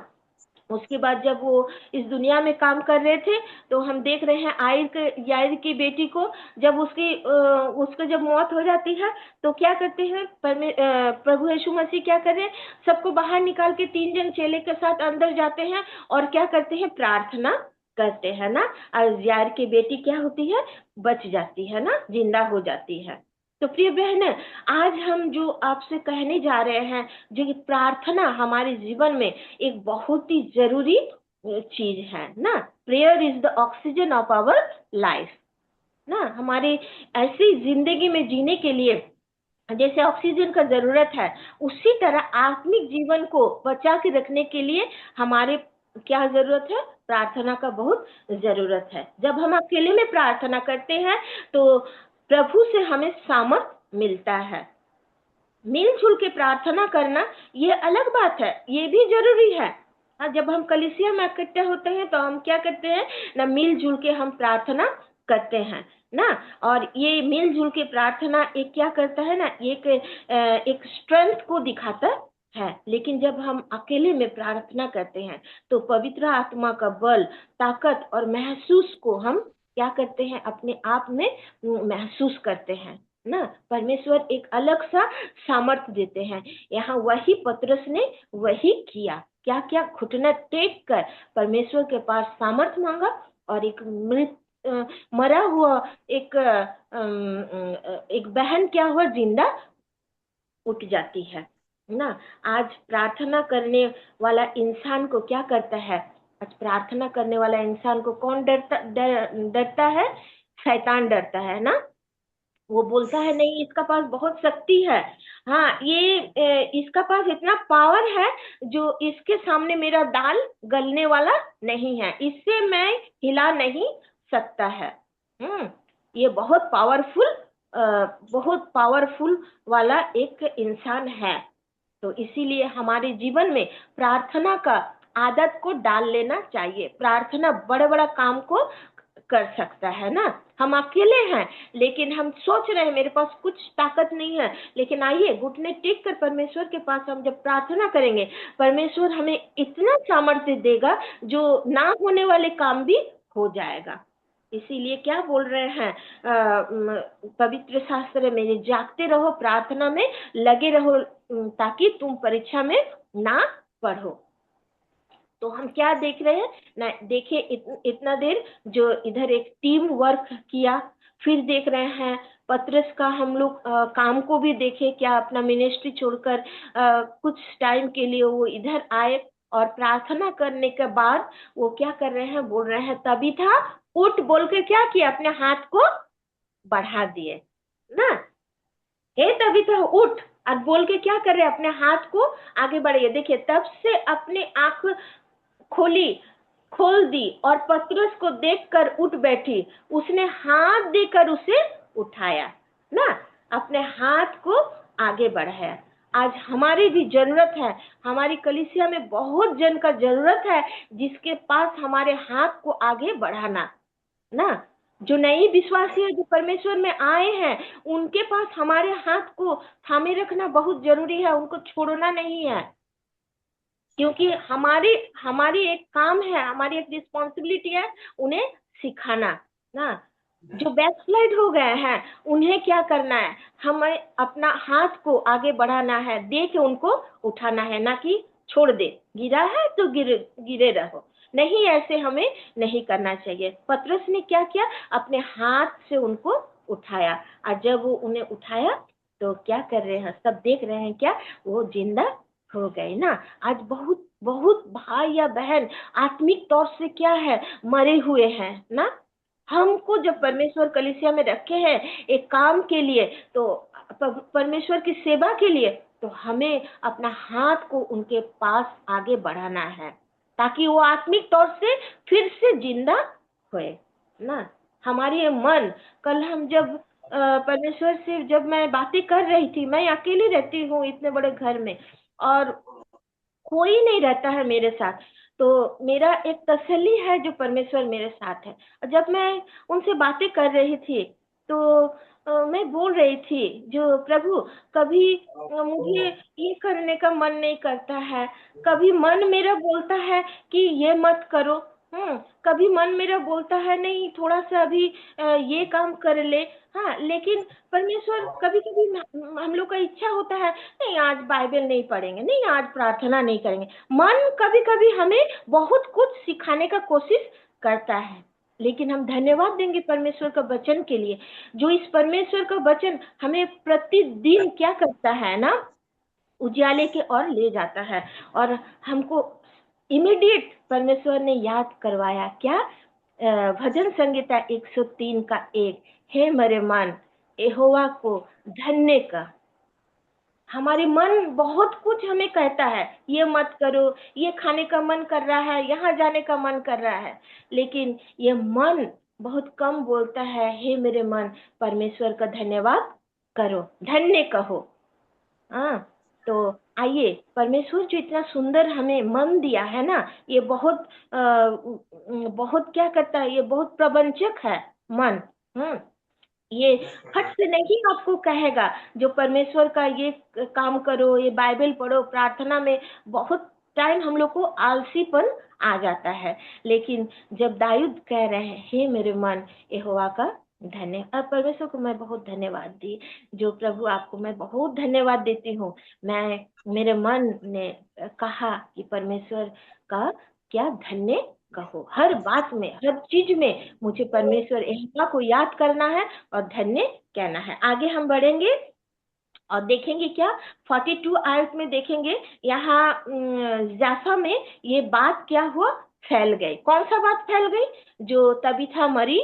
Speaker 5: उसके बाद जब वो इस दुनिया में काम कर रहे थे तो हम देख रहे हैं याईर की बेटी को, जब उसका जब मौत हो जाती है तो क्या करते हैं, प्रभु यीशु मसीह क्या कर रहे हैं, सबको बाहर निकाल के 3 जन चेले के साथ अंदर जाते हैं और क्या करते हैं, प्रार्थना करते हैं ना। और याईर की बेटी क्या होती है, बच जाती है ना, जिंदा हो जाती है। तो प्रिय बहन, आज हम जो आपसे कहने जा रहे हैं, जो प्रार्थना हमारे जीवन में एक बहुत ही जरूरी चीज है ना। Prayer is the oxygen of our life ना। हमारे ऐसी जिंदगी में जीने के लिए जैसे ऑक्सीजन का जरूरत है, उसी तरह आत्मिक जीवन को बचा के रखने के लिए हमारे क्या जरूरत है, प्रार्थना का बहुत जरूरत है। जब हम अकेले में प्रार्थना करते हैं तो प्रभु से हमें सामर्थ मिलता है। मिलजुल के प्रार्थना करना ये अलग बात है, ये भी जरूरी है। जब हम कलीसिया में इकट्ठे होते हैं तो हम क्या करते हैं ना, मिलजुल के हम प्रार्थना करते हैं ना। और ये मिलजुल के प्रार्थना एक क्या करता है ना, एक स्ट्रेंथ को दिखाता है। लेकिन जब हम अकेले में प्रार्थना करते हैं तो पवित्र आत्मा का बल, ताकत और महसूस को हम क्या करते हैं, अपने आप में महसूस करते हैं ना। परमेश्वर एक अलग सा सामर्थ्य देते हैं। यहाँ वही पतरस ने वही किया, क्या क्या, घुटना टेक कर परमेश्वर के पास सामर्थ्य मांगा और एक मरा हुआ एक बहन क्या हुआ, जिंदा उठ जाती है ना। आज प्रार्थना करने वाला इंसान को क्या करता है, आज प्रार्थना करने वाला इंसान को कौन डरता है, शैतान डरता है ना। वो बोलता है नहीं, इसका पास बहुत शक्ति है, हाँ ये इसका पास इतना पावर है जो इसके सामने मेरा दाल गलने वाला नहीं है, इससे मैं हिला नहीं सकता है। ये बहुत पावरफुल वाला एक इंसान है। तो इसीलिए हमारे जीवन में प्रार्थना का आदत को डाल लेना चाहिए। प्रार्थना बड़ा बड़ा काम को कर सकता है ना। हम अकेले हैं लेकिन हम सोच रहे हैं मेरे पास कुछ ताकत नहीं है, लेकिन आइए घुटने टेक कर परमेश्वर के पास हम जब प्रार्थना करेंगे, परमेश्वर हमें इतना सामर्थ्य देगा जो ना होने वाले काम भी हो जाएगा। इसीलिए क्या बोल रहे हैं पवित्र शास्त्र में, जागते रहो, प्रार्थना में लगे रहो, ताकि तुम परीक्षा में ना पढ़ो। तो हम क्या देख रहे हैं ना, देखिए इतना देर जो इधर एक टीम वर्क किया, फिर देख रहे हैं पतरस का हम लोग काम को भी देखे, क्या अपना मिनिस्ट्री छोड़कर कुछ टाइम के लिए वो इधर आए और प्रार्थना करने के बाद वो क्या कर रहे हैं, बोल रहे हैं तबीथा उठ, बोल के क्या किया, अपने हाथ को बढ़ा दिए ना। हे तबीता उठ, और बोल के क्या कर रहे, अपने हाथ को आगे बढ़ाइए। देखिए तब से अपने आंख खोल दी और पतरस को देखकर उठ बैठी। उसने हाथ देकर उसे उठाया ना, अपने हाथ को आगे बढ़ाया। आज हमारी भी जरूरत है, हमारी कलीसिया में बहुत जन का जरूरत है जिसके पास हमारे हाथ को आगे बढ़ाना ना। जो नई विश्वासी है, जो परमेश्वर में आए हैं, उनके पास हमारे हाथ को थामे रखना बहुत जरूरी है, उनको छोड़ना नहीं है। क्योंकि हमारी एक काम है, हमारी एक रिस्पॉन्सिबिलिटी है उन्हें सिखाना ना। जो बैकस्लाइड हो गए हैं उन्हें क्या करना है, हमें अपना हाथ को आगे बढ़ाना है, दे के उनको उठाना है, ना कि छोड़ दे, गिरा है तो गिरे रहो। नहीं, ऐसे हमें नहीं करना चाहिए। पतरस ने क्या किया, अपने हाथ से उनको उठाया, और जब वो उन्हें उठाया तो क्या कर रहे हैं, सब देख रहे हैं, क्या वो जिंदा हो गए ना। आज बहुत बहुत भाई या बहन आत्मिक तौर से क्या है, मरे हुए हैं ना। हमको जब परमेश्वर कलीसिया में रखे हैं एक काम के लिए, तो परमेश्वर की सेवा के लिए, तो हमें अपना हाथ को उनके पास आगे बढ़ाना है, ताकि वो आत्मिक तौर से फिर से जिंदा होए ना। हमारी ये मन, कल हम जब परमेश्वर से जब मैं बातें कर रही थी, मैं अकेली रहती हूँ इतने बड़े घर में, और कोई नहीं रहता है मेरे साथ, तो मेरा एक तसल्ली है जो परमेश्वर मेरे साथ है। जब मैं उनसे बातें कर रही थी तो मैं बोल रही थी, जो प्रभु कभी मुझे ये करने का मन नहीं करता है, कभी मन मेरा बोलता है कि ये मत करो, कभी मन मेरा बोलता है नहीं थोड़ा सा अभी ये काम कर ले। हाँ, लेकिन परमेश्वर कभी कभी हम लोग का इच्छा होता है, नहीं आज बाइबल नहीं पढ़ेंगे, नहीं आज प्रार्थना नहीं करेंगे। मन कभी कभी हमें बहुत कुछ सिखाने का कोशिश करता है, लेकिन हम धन्यवाद देंगे परमेश्वर का वचन के लिए, जो इस परमेश्वर का वचन हमें प्रतिदिन क्या करता है ना, उजाले के ओर ले जाता है। और हमको इमीडिएट परमेश्वर ने याद करवाया, क्या भजन संहिता 103:1, हे मेरे मन यहोवा को धन्य कर। हमारे मन बहुत कुछ हमें कहता है, ये मत करो, ये खाने का मन कर रहा है, यहाँ जाने का मन कर रहा है, लेकिन ये मन बहुत कम बोलता है, हे मेरे मन परमेश्वर का धन्यवाद करो, धन्य कहो। हाँ, तो आइए, परमेश्वर जो इतना सुंदर हमें मन दिया है ना, ये बहुत बहुत क्या करता है, ये बहुत प्रबंचक है मन। ये फट से नहीं आपको कहेगा, जो परमेश्वर का ये काम करो, ये बाइबल पढ़ो, प्रार्थना में बहुत टाइम हम लोग को आलसीपन आ जाता है, लेकिन जब दाऊद कह रहे हैं, हे मेरे मन यहोवा का धन्य, अब परमेश्वर को मैं बहुत धन्यवाद दी, जो प्रभु आपको मैं बहुत धन्यवाद देती हूँ। मैं मेरे मन ने कहा कि परमेश्वर का क्या धन्य कहो, हर बात में, हर चीज में मुझे परमेश्वर यहोवा को याद करना है और धन्य कहना है। आगे हम बढ़ेंगे और देखेंगे क्या 42 आयत में देखेंगे, यहाँ जाफा में ये बात क्या हुआ, फैल गई। कौन सा बात फैल गई, जो तबीथा मरी,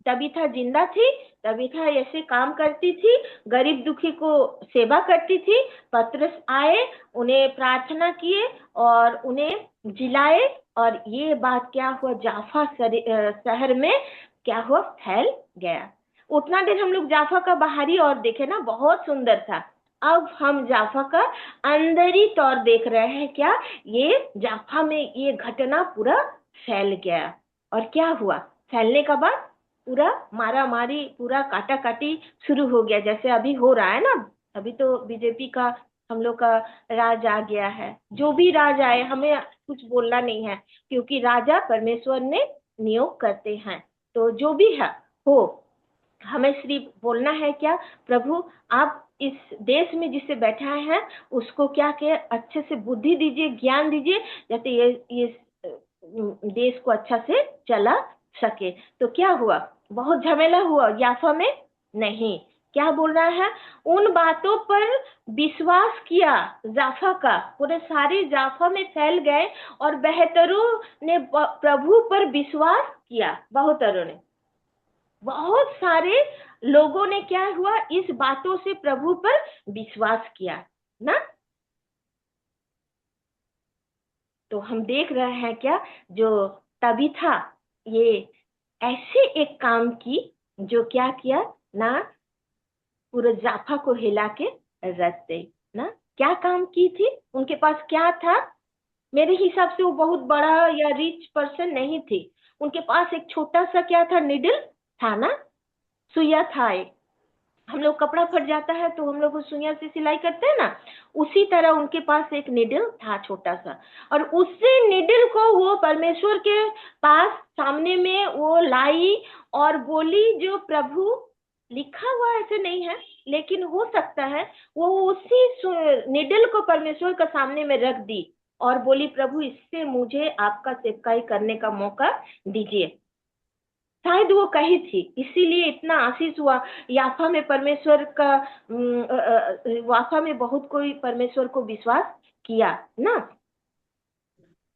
Speaker 5: तबीथा जिंदा थी, तबीथा ऐसे काम करती थी, गरीब दुखी को सेवा करती थी। पतरस आए, उन्हें प्रार्थना किए और उन्हें जिलाए, और ये बात क्या हुआ, जाफा शहर में क्या हुआ, फैल गया। उतना दिन हम लोग जाफा का बाहरी और देखे ना, बहुत सुंदर था। अब हम जाफा का अंदरी तौर देख रहे हैं, क्या ये जाफा में ये घटना पूरा फैल गया। और क्या हुआ, फैलने का बाद पूरा मारा मारी, पूरा काटा काटी शुरू हो गया, जैसे अभी हो रहा है ना। अभी तो बीजेपी का हम लोग का राज आ गया है, जो भी राज आए हमें कुछ बोलना नहीं है, क्योंकि राजा परमेश्वर ने नियोग करते हैं। तो जो भी है हो, हमें सिर्फ बोलना है क्या, प्रभु आप इस देश में जिसे बैठाए हैं उसको क्या के अच्छे से बुद्धि दीजिए, ज्ञान दीजिए, जाते ये देश को अच्छा से चला सके। तो क्या हुआ, बहुत झमेला हुआ याफा में, नहीं, क्या बोल रहा है, उन बातों पर विश्वास किया जाफा का, पूरे सारे जाफा में फैल गए, और बेहतरों ने प्रभु पर विश्वास किया, बहुतरों ने, बहुत सारे लोगों ने क्या हुआ, इस बातों से प्रभु पर विश्वास किया ना। तो हम देख रहे हैं क्या, जो तबीथा ये ऐसे एक काम की जो क्या किया ना, पूरे जाफा को हिला के रख दे ना। क्या काम की थी, उनके पास क्या था? मेरे हिसाब से वो बहुत बड़ा या रिच पर्सन नहीं थी। उनके पास एक छोटा सा क्या था, निडल था ना, सुइया था। एक हम लोग कपड़ा फट जाता है तो हम लोग उस सुइया से सिलाई करते हैं ना, उसी तरह उनके पास एक निडल था छोटा सा। और उसी निडल को वो परमेश्वर के पास सामने में वो लाई और बोली, जो प्रभु, लिखा हुआ ऐसे नहीं है लेकिन हो सकता है वो उसी निडल को परमेश्वर का सामने में रख दी और बोली, प्रभु इससे मुझे आपका सेवकाई करने का मौका दीजिए। शायद वो कही थी, इसीलिए इतना आशीष हुआ। याफा में परमेश्वर का वाफा में बहुत कोई परमेश्वर को विश्वास किया ना।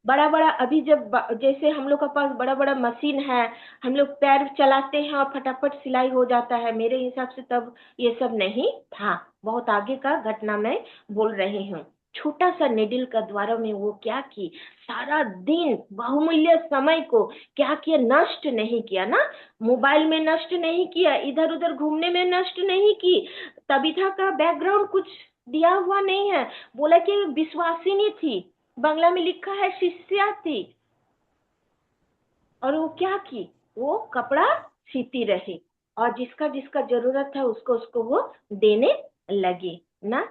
Speaker 5: बड़ा बड़ा अभी जब जैसे हम लोग के पास बड़ा बड़ा मशीन है, हम लोग पैर चलाते हैं और फटाफट सिलाई हो जाता है। मेरे हिसाब से तब ये सब नहीं था, बहुत आगे का घटना मैं बोल रही हूँ। छोटा सा निडल का द्वारा में वो क्या की, सारा दिन बहुमूल्य समय को क्या किया, नष्ट नहीं किया ना। मोबाइल में नष्ट नहीं किया, इधर उधर घूमने में नष्ट नहीं की। तबीथा का बैकग्राउंड कुछ दिया हुआ नहीं है, बोला कि विश्वासिनी थी, बंगला में लिखा है शिष्या थी। और वो क्या की, वो कपड़ा सीती रही और जिसका जिसका जरूरत था उसको उसको वो देने लगी ना।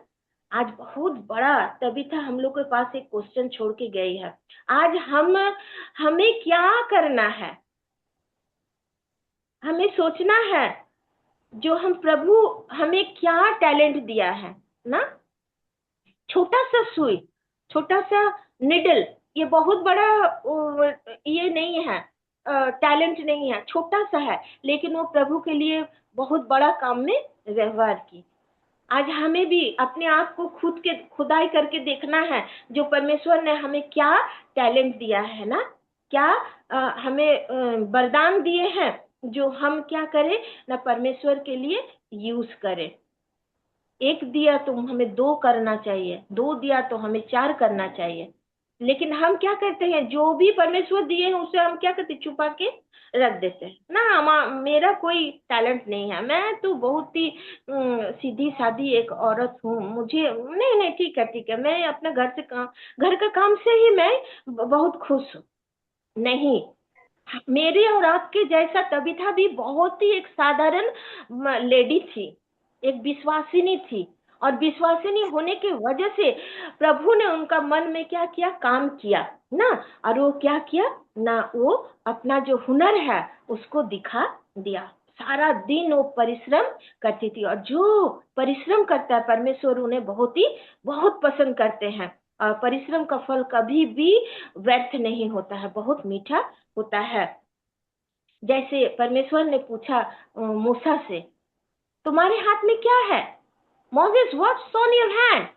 Speaker 5: आज बहुत बड़ा तबीथा हम लोग के पास एक क्वेश्चन छोड़ के गई है। आज हमें क्या करना है, हमें सोचना है जो हम प्रभु हमें क्या टैलेंट दिया है ना। छोटा सा सुई, छोटा सा निडल, ये बहुत बड़ा ये नहीं है, टैलेंट नहीं है, छोटा सा है, लेकिन वो प्रभु के लिए बहुत बड़ा काम में व्यवहार की। आज हमें भी अपने आप को खुदाई करके देखना है, जो परमेश्वर ने हमें क्या टैलेंट दिया है ना, क्या हमें वरदान दिए हैं, जो हम क्या करें ना, परमेश्वर के लिए यूज करें। एक दिया तो हमें 2 करना चाहिए, 2 दिया तो हमें 4 करना चाहिए। लेकिन हम क्या करते हैं, जो भी परमेश्वर दिए हैं उसे हम क्या करते, छुपा के रख देते हैं ना। मेरा कोई टैलेंट नहीं है, मैं तो बहुत ही सीधी सादी एक औरत हूँ, मुझे नहीं नहीं ठीक है, मैं अपने घर का काम से ही मैं बहुत खुश हूँ। नहीं, मेरे और आपके जैसा तबीथा भी बहुत ही एक साधारण लेडी थी, एक विश्वासिनी थी। और विश्वासिनी होने की वजह से प्रभु ने उनका मन में क्या किया, काम किया ना। और वो क्या किया ना, वो अपना जो हुनर है उसको दिखा दिया। सारा दिन वो परिश्रम करती थी, और जो परिश्रम करता है परमेश्वर उन्हें बहुत पसंद करते हैं। और परिश्रम का फल कभी भी व्यर्थ नहीं होता है, बहुत मीठा होता है। जैसे परमेश्वर ने पूछा मूसा से, तुम्हारे हाथ में क्या है? Moses, what's on your hand?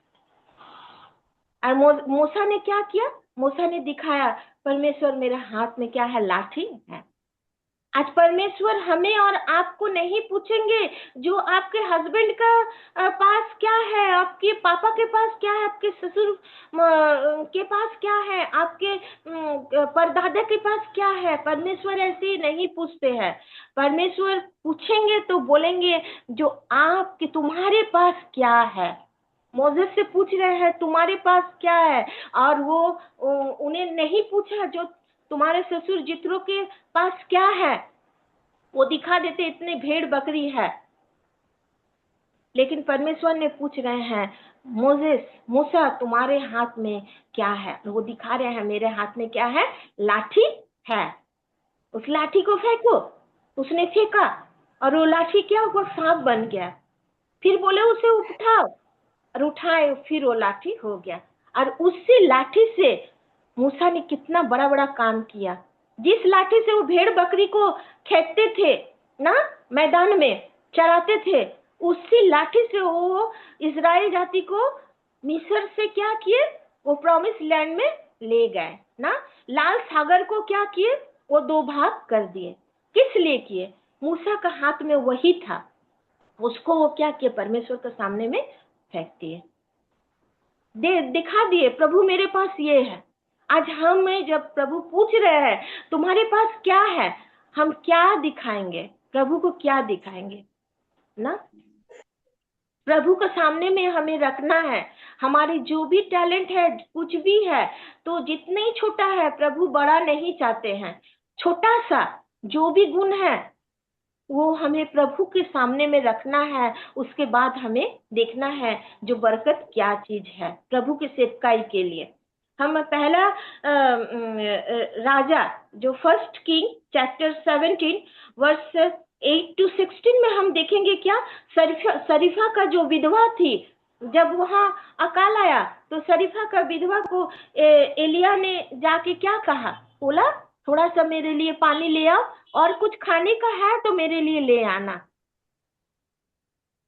Speaker 5: और मूसा ने क्या किया, मूसा ने दिखाया, परमेश्वर मेरे हाथ में क्या है, लाठी है। आज परमेश्वर हमें और आपको नहीं पूछेंगे जो आपके हस्बैंड का पास क्या है, आपके पापा के पास क्या है, आपके ससुर के पास क्या है, आपके परदादा के पास क्या है। परमेश्वर ऐसे ही नहीं पूछते हैं। परमेश्वर पूछेंगे तो बोलेंगे जो आपके, तुम्हारे पास क्या है। मोसेस से पूछ रहे हैं तुम्हारे पास क्या है, और वो उन्हें नहीं पूछा जो तुम्हारे ससुर जित्रो के पास क्या है, वो दिखा देते इतने भेड़ बकरी है। लेकिन परमेश्वर ने पूछ रहे हैं, मोसेस, मूसा तुम्हारे हाथ में क्या है? वो दिखा रहे हैं मेरे हाथ में क्या है, लाठी है। उस लाठी को फेंको। उसने फेंका और वो लाठी क्या हुआ, सांप बन गया। फिर बोले उसे उठाओ, और उठाए, फिर वो लाठी हो गया। और उसी लाठी से मूसा ने कितना बड़ा बड़ा काम किया। जिस लाठी से वो भेड़ बकरी को खेतते थे ना, मैदान में चराते थे, उसी लाठी से वो इजराइल जाति को मिस्र से क्या किए, वो प्रॉमिस लैंड में ले गए ना। लाल सागर को क्या किए, वो 2 भाग कर दिए। किस लिए किए? मूसा का हाथ में वही था, उसको वो क्या किए, परमेश्वर के सामने में फेंक दिए, दिखा दिए, प्रभु मेरे पास ये है। आज हमें जब प्रभु पूछ रहे हैं तुम्हारे पास क्या है, हम क्या दिखाएंगे, प्रभु को क्या दिखाएंगे ना। प्रभु के सामने में हमें रखना है। हमारे जो भी टैलेंट है, कुछ भी है, तो जितना ही छोटा है, प्रभु बड़ा नहीं चाहते हैं। छोटा सा जो भी गुण है वो हमें प्रभु के सामने में रखना है। उसके बाद हमें देखना है जो बरकत क्या चीज है प्रभु की सेवकाई के लिए। हम पहला राजा जो first king chapter 17 verse 8 to 16 में हम देखेंगे क्या, शरीफा का जो विधवा थी, जब वहां अकाल आया तो शरीफा का विधवा को एलिया ने जाके क्या कहा, बोला थोड़ा सा मेरे लिए पानी ले आओ और कुछ खाने का है तो मेरे लिए ले आना।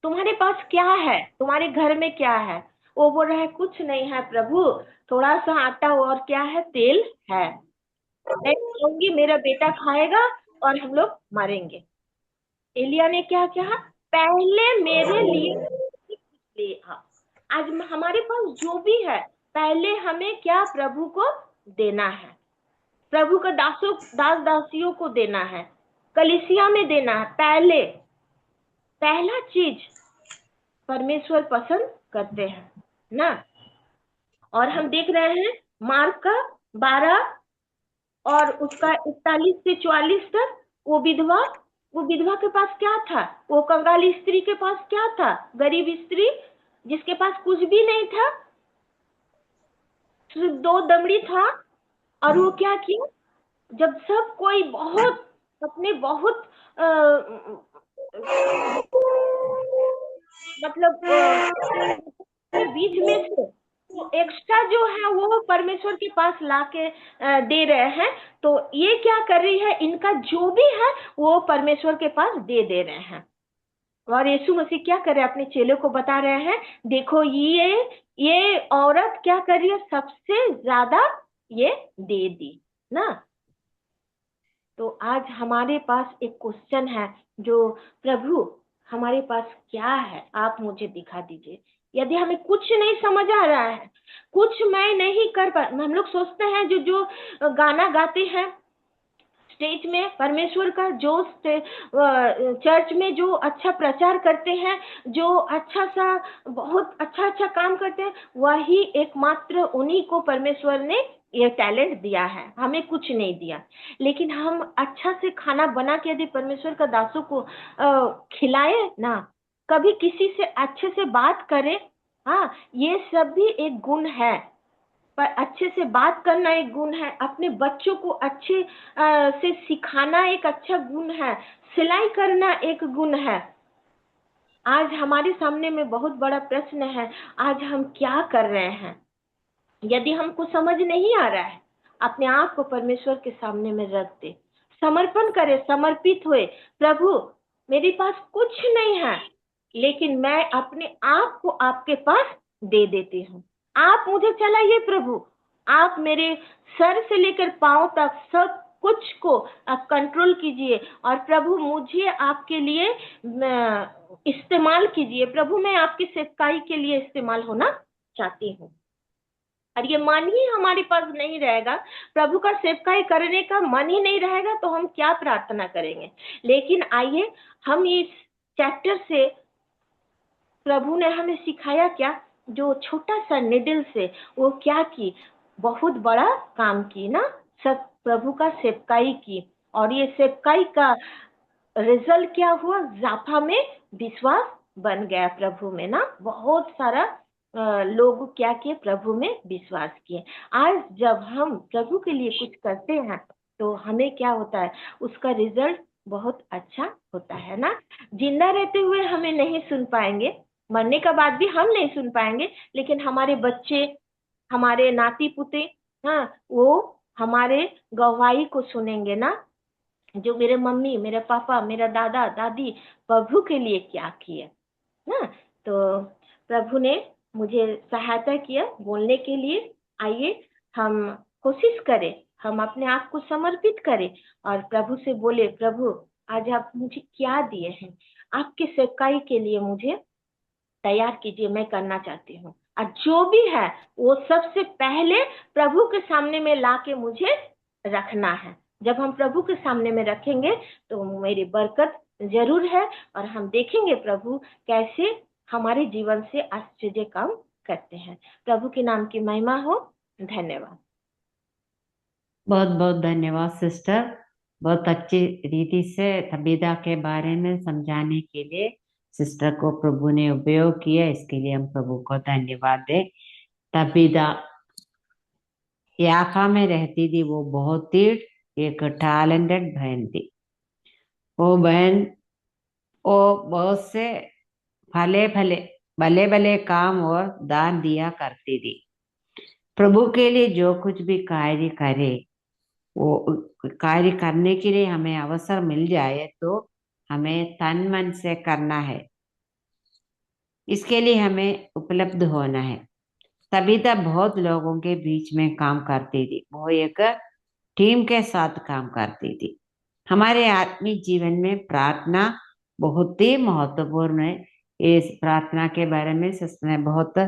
Speaker 5: तुम्हारे पास क्या है, तुम्हारे घर में क्या है? वो बोल रहा है कुछ नहीं है प्रभु, थोड़ा सा आटा और क्या है, तेल है, मैं खाऊंगी, मेरा बेटा खाएगा और हम लोग मरेंगे। एलिया ने क्या कहा, पहले मेरे लिए ले आओ। आज हमारे पास जो भी है पहले हमें क्या प्रभु को देना है, प्रभु का दास दासियों को देना है, कलीसिया में देना है। पहला चीज परमेश्वर पसंद करते हैं ना। और हम देख रहे हैं मार्क का 12 और उसका 41 से 44 तक, वो विधवा के पास क्या था, वो कंगाली स्त्री के पास क्या था, गरीब स्त्री जिसके पास कुछ भी नहीं था, सिर्फ 2 दमड़ी था। और वो क्या किया, जब सब कोई बहुत अपने बहुत मतलब बीच में से तो एक्स्ट्रा जो है वो परमेश्वर के पास लाके दे रहे हैं। तो ये क्या कर रही है, इनका जो भी है वो परमेश्वर के पास दे रहे हैं। और यीशु मसीह क्या कर रहे हैं, अपने चेलों को बता रहे हैं, देखो ये औरत क्या कर रही है, सबसे ज्यादा ये दे दी ना। तो आज हमारे पास एक क्वेश्चन है, जो प्रभु हमारे पास क्या है, आप मुझे दिखा दीजिए। यदि हमें कुछ नहीं समझ आ रहा है, कुछ मैं नहीं कर पा, हम लोग सोचते हैं जो गाना गाते हैं स्टेज में परमेश्वर का, जो चर्च में जो अच्छा प्रचार करते हैं, जो अच्छा सा बहुत अच्छा काम करते हैं, वही एकमात्र उन्हीं को परमेश्वर ने ये टैलेंट दिया है, हमें कुछ नहीं दिया। लेकिन हम अच्छा से खाना बना के यदि परमेश्वर का दासों को खिलाए ना, कभी किसी से अच्छे से बात करें, हाँ ये सब भी एक गुण है। पर अच्छे से बात करना एक गुण है, अपने बच्चों को अच्छे से सिखाना एक अच्छा गुण है, सिलाई करना एक गुण है। आज हमारे सामने में बहुत बड़ा प्रश्न है, आज हम क्या कर रहे हैं। यदि हमको समझ नहीं आ रहा है, अपने आप को परमेश्वर के सामने में रख दे, समर्पण करे, समर्पित हुए, प्रभु मेरे पास कुछ नहीं है, लेकिन मैं अपने आप को आपके पास दे देती हूँ। आप मुझे चलाइए प्रभु, आप मेरे सर से लेकर पांव तक सब कुछ को आप कंट्रोल कीजिए। और प्रभु मुझे आपके लिए इस्तेमाल कीजिए। प्रभु मैं आपकी सेवकाई के लिए इस्तेमाल होना चाहती हूँ। और ये मन ही हमारे पास नहीं रहेगा, प्रभु का सेवकाई करने का मन ही नहीं रहेगा, तो हम क्या प्रार्थना करेंगे। लेकिन आइए हम इस चैप्टर से प्रभु ने हमें सिखाया क्या, जो छोटा सा निडल से वो क्या की, बहुत बड़ा काम की ना, सब प्रभु का सेवकाई की। और ये सेवकाई का रिजल्ट क्या हुआ, जाफा में विश्वास बन गया प्रभु में ना। बहुत सारा लोग क्या किए, प्रभु में विश्वास किए। आज जब हम प्रभु के लिए कुछ करते हैं तो हमें क्या होता है, उसका रिजल्ट बहुत अच्छा होता है ना। जिंदा रहते हुए हमें नहीं सुन पाएंगे, मरने का बाद भी हम नहीं सुन पाएंगे, लेकिन हमारे बच्चे, हमारे नाती पुते, हाँ वो हमारे गवाही को सुनेंगे ना, जो मेरे मम्मी, मेरे पापा, मेरा दादा दादी प्रभु के लिए क्या किए ना। तो प्रभु ने मुझे सहायता किया बोलने के लिए। आइए हम कोशिश करें, हम अपने आप को समर्पित करें और प्रभु से बोले, प्रभु आज आप मुझे क्या दिए हैं, आपकी सेवकाई के लिए मुझे तैयार कीजिए, मैं करना चाहती हूँ। और जो भी है वो सबसे पहले प्रभु के सामने में लाके मुझे रखना है। जब हम प्रभु के सामने में रखेंगे तो मेरी बरकत जरूर है, और हम देखेंगे प्रभु कैसे हमारे जीवन से आश्चर्य काम करते हैं। प्रभु के नाम की महिमा हो। धन्यवाद।
Speaker 1: बहुत बहुत धन्यवाद सिस्टर, बहुत अच्छी रीति से तबीदा के बारे में समझाने के लिए सिस्टर को प्रभु ने उपयोग किया, इसके लिए हम प्रभु को धन्यवाद दें। तबीदा याफा में रहती थी, वो बहुत ही एक टैलेंटेड बहन थी। वो बहन वो बहुत से भले भले काम और दान दिया करती थी। प्रभु के लिए जो कुछ भी कार्य करे, वो कार्य करने के लिए हमें अवसर मिल जाए तो हमें तन मन से करना है, इसके लिए हमें उपलब्ध होना है। तभी तक बहुत लोगों के बीच में काम करती थी, वो एक टीम के साथ काम करती थी। हमारे आत्मिक जीवन में प्रार्थना बहुत ही महत्वपूर्ण है। इस प्रार्थना के बारे में सिस्टर ने बहुत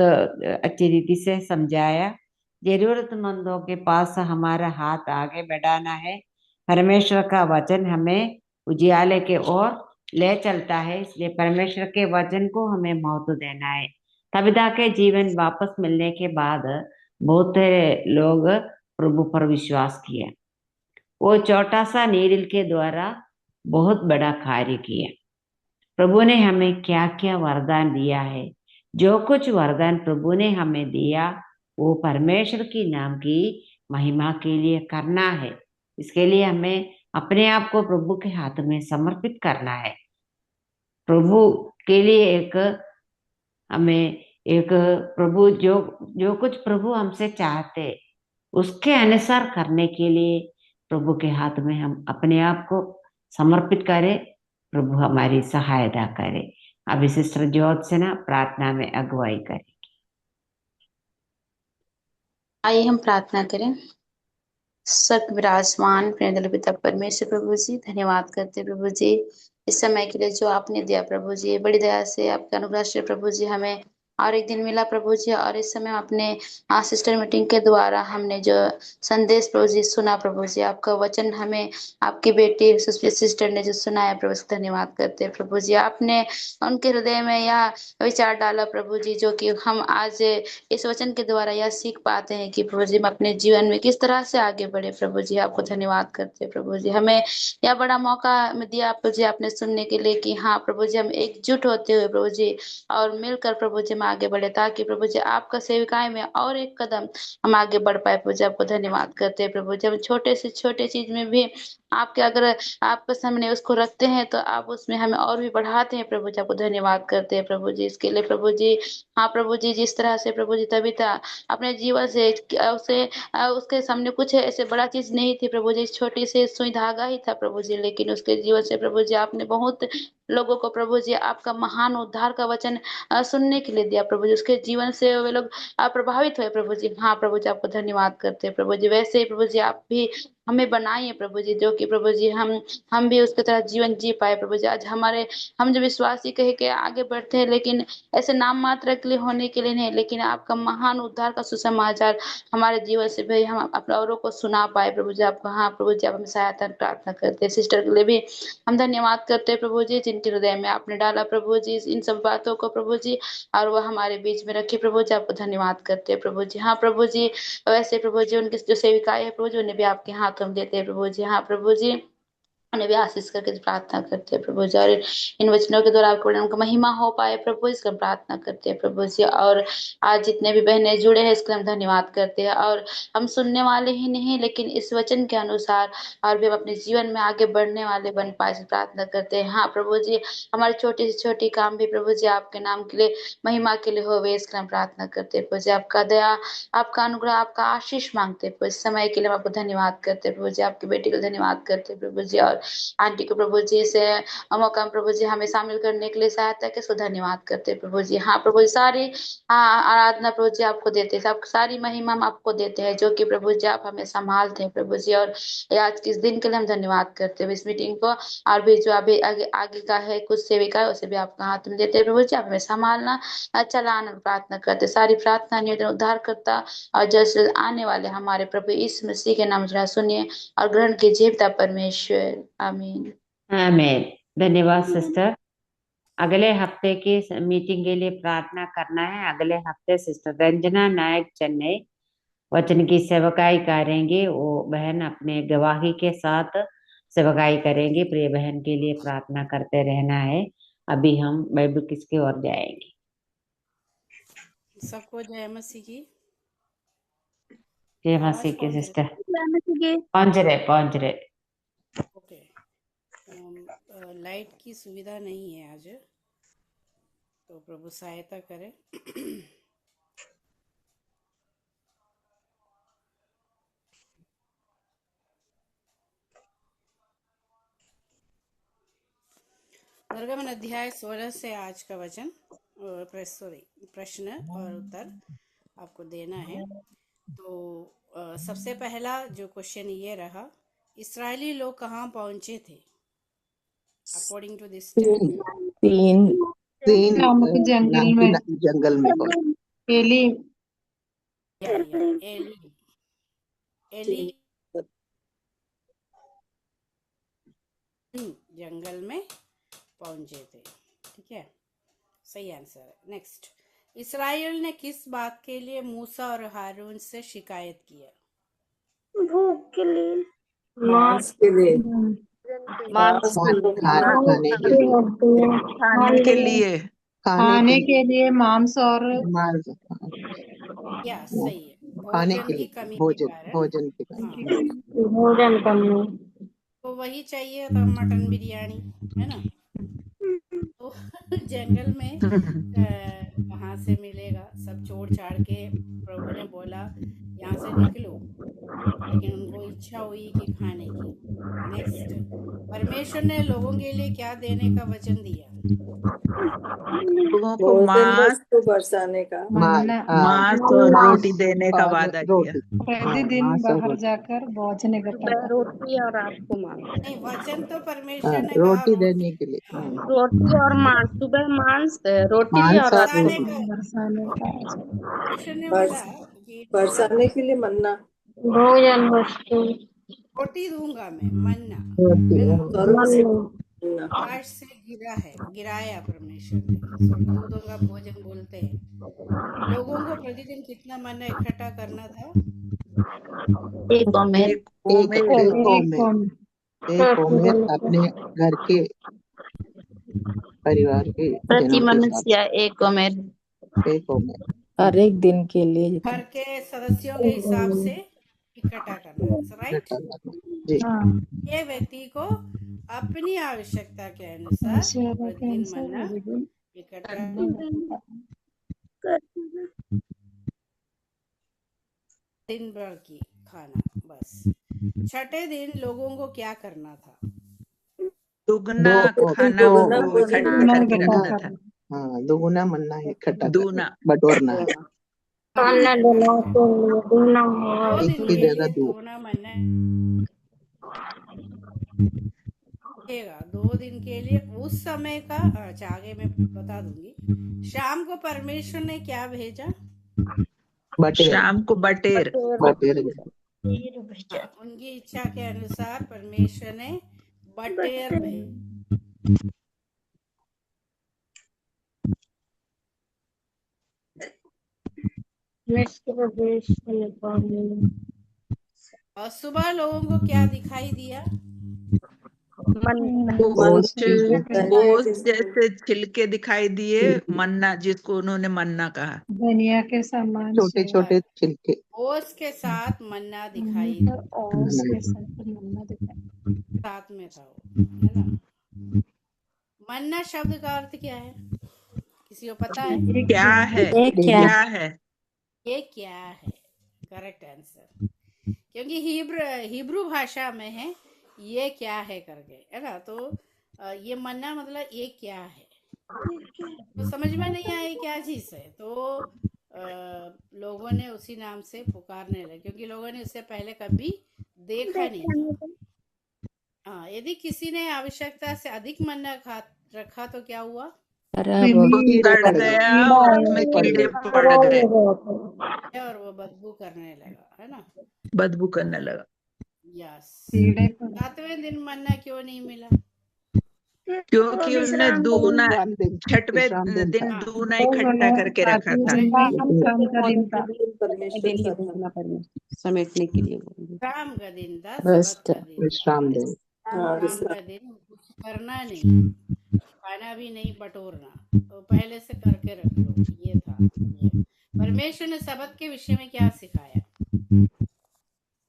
Speaker 1: अच्छी रीति से समझाया। जरूरतमंदों के पास हमारा हाथ आगे बढ़ाना है। परमेश्वर का वचन हमें उजियाले के ओर ले चलता है, इसलिए परमेश्वर के वचन को हमें महत्व देना है। तबिदा के जीवन वापस मिलने के बाद बहुत लोग प्रभु पर विश्वास किया। वो छोटा सा नीरिल के द्वारा बहुत बड़ा कार्य किया। प्रभु ने हमें क्या क्या वरदान दिया है, जो कुछ वरदान प्रभु ने हमें दिया वो परमेश्वर की नाम की महिमा के लिए करना है। इसके लिए हमें अपने आप को प्रभु के हाथ में समर्पित करना है। प्रभु के लिए हमें एक प्रभु जो कुछ प्रभु हमसे चाहते उसके अनुसार करने के लिए प्रभु के हाथ में हम अपने आप को समर्पित करें। प्रभु हमारी सहायता करे। अभी सिस्टर ज्योत से ना प्रार्थना में अगुवाई करें।
Speaker 6: आइए हम प्रार्थना करें। स्वर्ग विराजमान प्रेमदल पिता परमेश्वर प्रभु जी, धन्यवाद करते प्रभु जी इस समय के लिए जो आपने दिया प्रभु जी। बड़ी दया से आपका अनुग्रह से प्रभु जी हमें और एक दिन मिला प्रभु जी, और इस समय अपने सिस्टर मीटिंग के द्वारा हमने जो संदेश प्रभु जी सुना प्रभु जी, आपका वचन हमें आपकी बेटी सिस्टर ने जो सुनाया प्रभु जी, धन्यवाद करते हैं प्रभु जी। आपने उनके हृदय में यह विचार डाला प्रभु जी, जो कि हम आज इस वचन के द्वारा यह सीख पाते हैं कि प्रभु जी हम अपने जीवन में किस तरह से आगे बढ़े प्रभु जी। आपको धन्यवाद करते हैं प्रभु जी, हमें यह बड़ा मौका दिया प्रभु जी आपने सुनने के लिए कि हाँ प्रभु जी हम एकजुट होते हुए प्रभु जी और मिलकर प्रभु जी हम आगे बढ़े, ताकि प्रभु जी आपका सेविकाई में और एक कदम हम आगे बढ़ पाए प्रभु जी। आपको धन्यवाद करते हैं प्रभु जी, हम छोटे से छोटे चीज में भी आपके अगर आपके सामने उसको रखते हैं तो आप उसमें हमें और भी बढ़ाते हैं प्रभु जी। आपको धन्यवाद करते हैं प्रभु जी इसके लिए प्रभु जी। हाँ प्रभु जी, जिस तरह से प्रभु जी तबीता अपने जीवन से उसे उसके सामने कुछ ऐसे बड़ा चीज नहीं थी प्रभु जी, छोटी सी सुई धागा ही था प्रभु जी, लेकिन उसके जीवन से प्रभु जी आपने बहुत लोगों को प्रभु जी आपका महान उद्धार का वचन सुनने के लिए दिया प्रभु जी। उसके जीवन से वे लोग प्रभावित हुए प्रभु जी। हाँ प्रभु जी, आपको धन्यवाद करते हैं प्रभु जी। वैसे ही प्रभु जी आप भी हमें बनाइए प्रभु जी, जो कि प्रभु जी हम भी उसके तरह जीवन जी पाए प्रभु जी। आज हम जो विश्वासी कह के आगे बढ़ते हैं, लेकिन ऐसे नाम मात्र के लिए होने के लिए नहीं, लेकिन आपका महान उद्धार का सुसमाचार हमारे जीवन से भी हम अपने औरों को सुना पाए प्रभु जी। आपको हाँ प्रभु जी आप हमें सहायता प्रार्थना करते हैं। सिस्टर के लिए भी हम धन्यवाद करते हैं प्रभु जी, जिनके हृदय में आपने डाला प्रभु जी इन सब बातों को प्रभु जी, और वह हमारे बीच में रखे प्रभु जी। आपको धन्यवाद करते हैं प्रभु जी। हाँ प्रभु जी, वैसे प्रभु जी उनकी जो सेविकाएं है प्रभु जी उन्हें भी आपके हाथों में देते हैं प्रभु जी। हाँ प्रभु जी, उन्हें भी आशीष करके प्रार्थना करते हैं प्रभु जी, और इन वचनों के द्वारा आपको उनका महिमा हो पाए प्रभु, इसका प्रार्थना करते हैं प्रभु जी। और आज जितने भी बहनें जुड़े हैं इसके हम धन्यवाद करते हैं, और हम सुनने वाले ही नहीं लेकिन इस वचन के अनुसार और भी हम अपने जीवन में आगे बढ़ने वाले बन पाए प्रार्थना करते हैं। हाँ प्रभु जी, हमारी छोटी से छोटी काम भी प्रभु जी आपके नाम के लिए महिमा के लिए होवे, इसका हम प्रार्थना करते हैं प्रभु जी। आपका दया, आपका अनुग्रह, आपका आशीष मांगते हैं प्रभु। इस समय के लिए हम आपको धन्यवाद करते हैं प्रभु जी, आपकी बेटी को धन्यवाद करते हैं प्रभु जी, और आंटी को प्रभु जी से मौका में प्रभु जी हमें शामिल करने के लिए सहायता के सो धन्यवाद करते हैं प्रभु जी। हाँ प्रभु जी, सारी आराधना प्रभु जी आपको देते हैं, सब सारी महिमा हम आपको देते हैं, जो कि प्रभु जी आप हमें संभालते हैं प्रभु जी। और आज के इस दिन के लिए हम धन्यवाद करते हैं इस मीटिंग को, और भी जो अभी आगे आगे का है कुछ सेविका है उसे भी आपका हाथ में देते हैं प्रभु जी। आप हमें संभालना, चलाना, प्रार्थना करते, सारी प्रार्थना निवेदन उद्धार करता और जैसे आने वाले हमारे प्रभु यीशु मसीह के नाम से सुनिए और ग्रहण कीजिए पिता परमेश्वर, आमीन।
Speaker 1: आमीन। धन्यवाद सिस्टर। अगले हफ्ते की मीटिंग के लिए प्रार्थना करना है। अगले हफ्ते सिस्टर रंजना नायक चेन्नई वचन की सेवकाई करेंगे। वो बहन अपने गवाही के साथ सेवकाई करेंगे। प्रिय बहन के लिए प्रार्थना करते रहना है। अभी हम बाइबल किसकी ओर जाएंगे।
Speaker 7: सबको जय मसीह की।
Speaker 1: जय
Speaker 7: आवाज
Speaker 1: मसीह की
Speaker 7: पहुंच रही?
Speaker 1: सिस्टर
Speaker 4: जय मसीह की।
Speaker 1: पहुंच रहे।
Speaker 7: ओके। लाइट की सुविधा नहीं है आज, तो प्रभु सहायता करे। निर्गमन अध्याय 16 से आज का वचन प्रश्न और उत्तर आपको देना है। तो सबसे पहला जो क्वेश्चन ये रहा, इस्राएली लोग कहाँ पहुंचे थे अकॉर्डिंग टू दिस
Speaker 8: तीन
Speaker 2: नमक जंगल में,
Speaker 8: जंगल में
Speaker 2: एली
Speaker 7: एली जंगल में पहुंचे थे। ठीक है, सही आंसर है। नेक्स्ट, इस्राएल ने किस बात के लिए मूसा और हारून से शिकायत किया?
Speaker 4: भूख के लिए।
Speaker 8: मांस के लिए,
Speaker 9: मांस
Speaker 8: खाने के लिए,
Speaker 2: खाने के लिए मांस और
Speaker 7: या सही है,
Speaker 8: खाने
Speaker 7: भोजन
Speaker 8: के
Speaker 7: की
Speaker 8: लिए,
Speaker 7: कमी के
Speaker 8: भोजन
Speaker 7: कारण।
Speaker 8: भोजन की कमी।
Speaker 9: भोजन कमी।
Speaker 7: तो वही चाहिए था, मटन बिरयानी, है ना। तो जंगल में कहाँ से मिलेगा, सब छोड़ छाड़ के प्रभु ने बोला यहाँ से निकलो, लेकिन उनको इच्छा हुई कि खाने की। नेक्स्ट, परमेश्वर ने लोगों के लिए क्या देने का वचन दिया?
Speaker 9: लोगों को मांस
Speaker 8: को बरसाने का, मांस और रोटी देने का वादा किया।
Speaker 2: प्रतिदिन बाहर जाकर पहुंचने का
Speaker 9: सुबह रोटी और रात को मांस।
Speaker 7: नहीं, वचन तो परमेश्वर ने
Speaker 8: रोटी
Speaker 7: कहा
Speaker 8: देने के लिए,
Speaker 9: रोटी और मांस, सुबह मांस, रोटी और रात को
Speaker 2: बरसाने का।
Speaker 7: परमेश्वर ने बोला कि
Speaker 8: बरसाने के लिए मन्ना,
Speaker 9: भोजन वस्तु,
Speaker 7: रोटी दूंगा मैं, मन्ना, है ना। आकाश से गिराया परमेश्वर ने। स्वर्गदूतों का भोजन बोलते हैं। लोगों को प्रतिदिन कितना मन्ना इकट्ठा करना था?
Speaker 6: एक
Speaker 8: ओमेर अपने घर के परिवार के
Speaker 6: प्रति मनुष्य एक ओमेर,
Speaker 9: हर एक दिन के लिए
Speaker 7: घर के सदस्यों के हिसाब से इकट्ठा करना है, राइट। ये व्यक्ति को अपनी आवश्यकता के अनुसार प्रतिदिन मन्ना इकट्ठा दिन भर की खाना बस। छठे दिन लोगों को क्या करना था?
Speaker 8: दुगना खाना इकट्ठा करके रखना था। हाँ, दुगुना मन्ना इकट्ठा, बटोरना है।
Speaker 7: दुगना मन्ना 2 दिन के लिए उस समय का। अच्छा, आगे मैं बता दूंगी। शाम को परमेश्वर ने क्या भेजा?
Speaker 8: शाम को बटेर।
Speaker 7: उनकी इच्छा के अनुसार परमेश्वर ने बटेर भेजा। और सुबह लोगों को क्या दिखाई दिया?
Speaker 8: जैसे छिलके दिखाई दिए, मन्ना जिसको उन्होंने मन्ना कहा,
Speaker 2: दुनिया के सामान,
Speaker 8: छोटे छोटे छिलके,
Speaker 7: ओस के साथ मन्ना दिखाई साथ में था वो, है ना। मन्ना शब्द का अर्थ क्या है? किसी को पता है?
Speaker 8: क्या है?
Speaker 7: ये क्या है? Correct answer. क्योंकि हिब्रू भाषा में है ये क्या है करके, है ना। तो ये मन्ना मतलब ये क्या है, तो समझ में नहीं आई क्या चीज है। तो लोगों ने उसी नाम से पुकारने लगे, क्योंकि लोगों ने उससे पहले कभी देखा नहीं था। हाँ, यदि किसी ने आवश्यकता से अधिक मन्ना खा रखा तो क्या हुआ?
Speaker 8: वो
Speaker 3: सड़ गया और उसमें कीड़े पड़ गए,
Speaker 7: और वो बदबू करने लगा, है ना।
Speaker 3: बदबू करने लगा।
Speaker 7: यस। 7वें दिन मन्ना क्यों नहीं मिला?
Speaker 3: क्योंकि उन्होंने दूना, छठवें दिन
Speaker 7: हाँ,
Speaker 3: दूना इकट्ठा करके रखा था।
Speaker 9: समेटने के लिए
Speaker 7: विश्राम का दिन था, सबत का दिन था।
Speaker 8: विश्राम दिन।
Speaker 7: विश्राम का दिन कुछ करना नहीं, खाना भी नहीं बटोरना, तो पहले से करके रख लो, ये था नियम। परमेश्वर ने सबत के विषय में क्या सिखाया?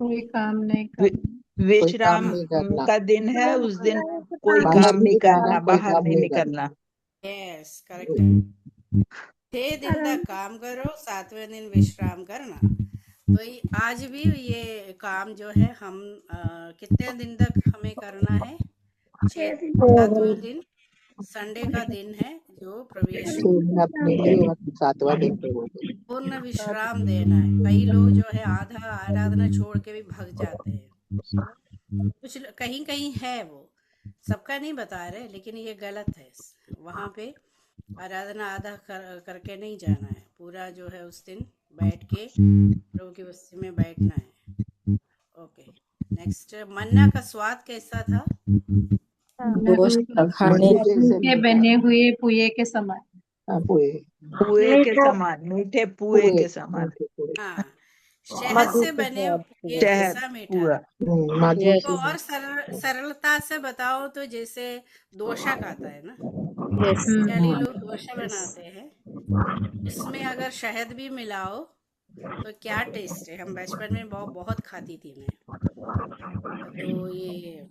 Speaker 2: कोई काम नहीं करना,
Speaker 3: विश्राम का दिन है, उस दिन कोई काम नहीं करना, बाहर नहीं निकलना।
Speaker 7: यस, करेक्ट है। 6 दिन तक काम करो, 7वें दिन विश्राम करना। तो आज भी ये काम जो है हम कितने दिन तक हमें करना है? 7वें दिन संडे का दिन है, जो प्रवेश
Speaker 8: अपने लिए और 7वां दिन
Speaker 7: पूर्ण विश्राम देना है। कई लोग जो है आधा आराधना छोड़ के भी भाग जाते हैं, कुछ कहीं कहीं है, वो सबका नहीं बता रहे, लेकिन ये गलत है। वहाँ पे आराधना आधा करके नहीं जाना है, पूरा जो है उस दिन बैठ के प्रभु की बस्ती में बैठना है। ओके, नेक्स्ट, मन्ना का स्वाद कैसा था?
Speaker 2: के बने हुए पुए के समान,
Speaker 3: पुए के समान, मीठे पुए के समान।
Speaker 7: हाँ, शहद से बने पुए जैसा मीठा। तो और सरलता से बताओ तो जैसे दोशा खाता है ना, इटाली लोग दोशा बनाते हैं, उसमें अगर शहद भी मिलाओ तो क्या टेस्ट है। हम बचपन में बहुत खाती थी मैं, तो ये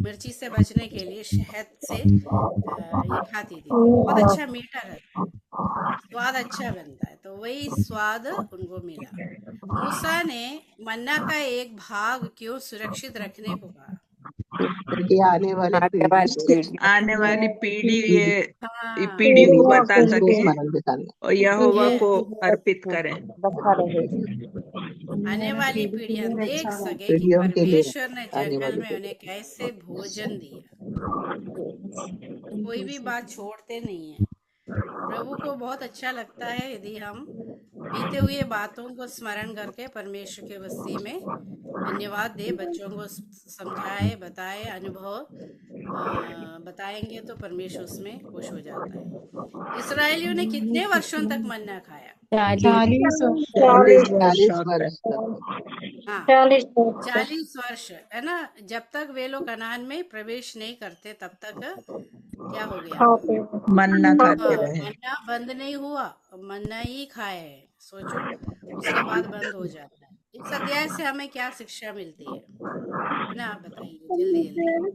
Speaker 7: मिर्ची से बचने के लिए शहद से ये खाती थी, बहुत अच्छा मीठा रहता है, स्वाद अच्छा बनता है। तो वही स्वाद उनको मिला। मूसा ने मन्ना का एक भाग क्यों सुरक्षित रखने को कहा?
Speaker 8: क्योंकि आने वाली पीढ़ी ये
Speaker 7: हाँ,
Speaker 3: पीढ़ी को बता सके
Speaker 8: स्मरण दिखाने
Speaker 3: और यहोवा को अर्पित करें,
Speaker 7: आने वाली पीढ़ियां देख सके कि
Speaker 8: पीढ़ियों के लिए
Speaker 7: परमेश्वर ने
Speaker 8: आने
Speaker 7: जंगल
Speaker 8: वाली
Speaker 7: में उन्हें कैसे भोजन दिया। कोई भी बात छोड़ते नहीं है। प्रभु को बहुत अच्छा लगता है यदि हम बीते हुए बातों को स्मरण करके परमेश्वर के बस्ती में धन्यवाद दे, बच्चों को समझाए, बताए, अनुभव बताएंगे तो परमेश्वर उसमें खुश हो जाता है। इसराइलियों ने कितने वर्षों तक मन्ना खाया?
Speaker 2: 40
Speaker 8: वर्ष।
Speaker 7: हाँ, 40 वर्ष, है ना। जब तक वे लोग कनान में प्रवेश नहीं करते तब तक क्या हो गया?
Speaker 3: मन्ना खाते रहे।
Speaker 7: मन्ना बंद नहीं हुआ, मन्ना ही खाए, सोचो। उसके बाद बंद हो जाता है। इस अध्याय से हमें क्या शिक्षा मिलती है ना, आप बताइए जल्दी जल्दी।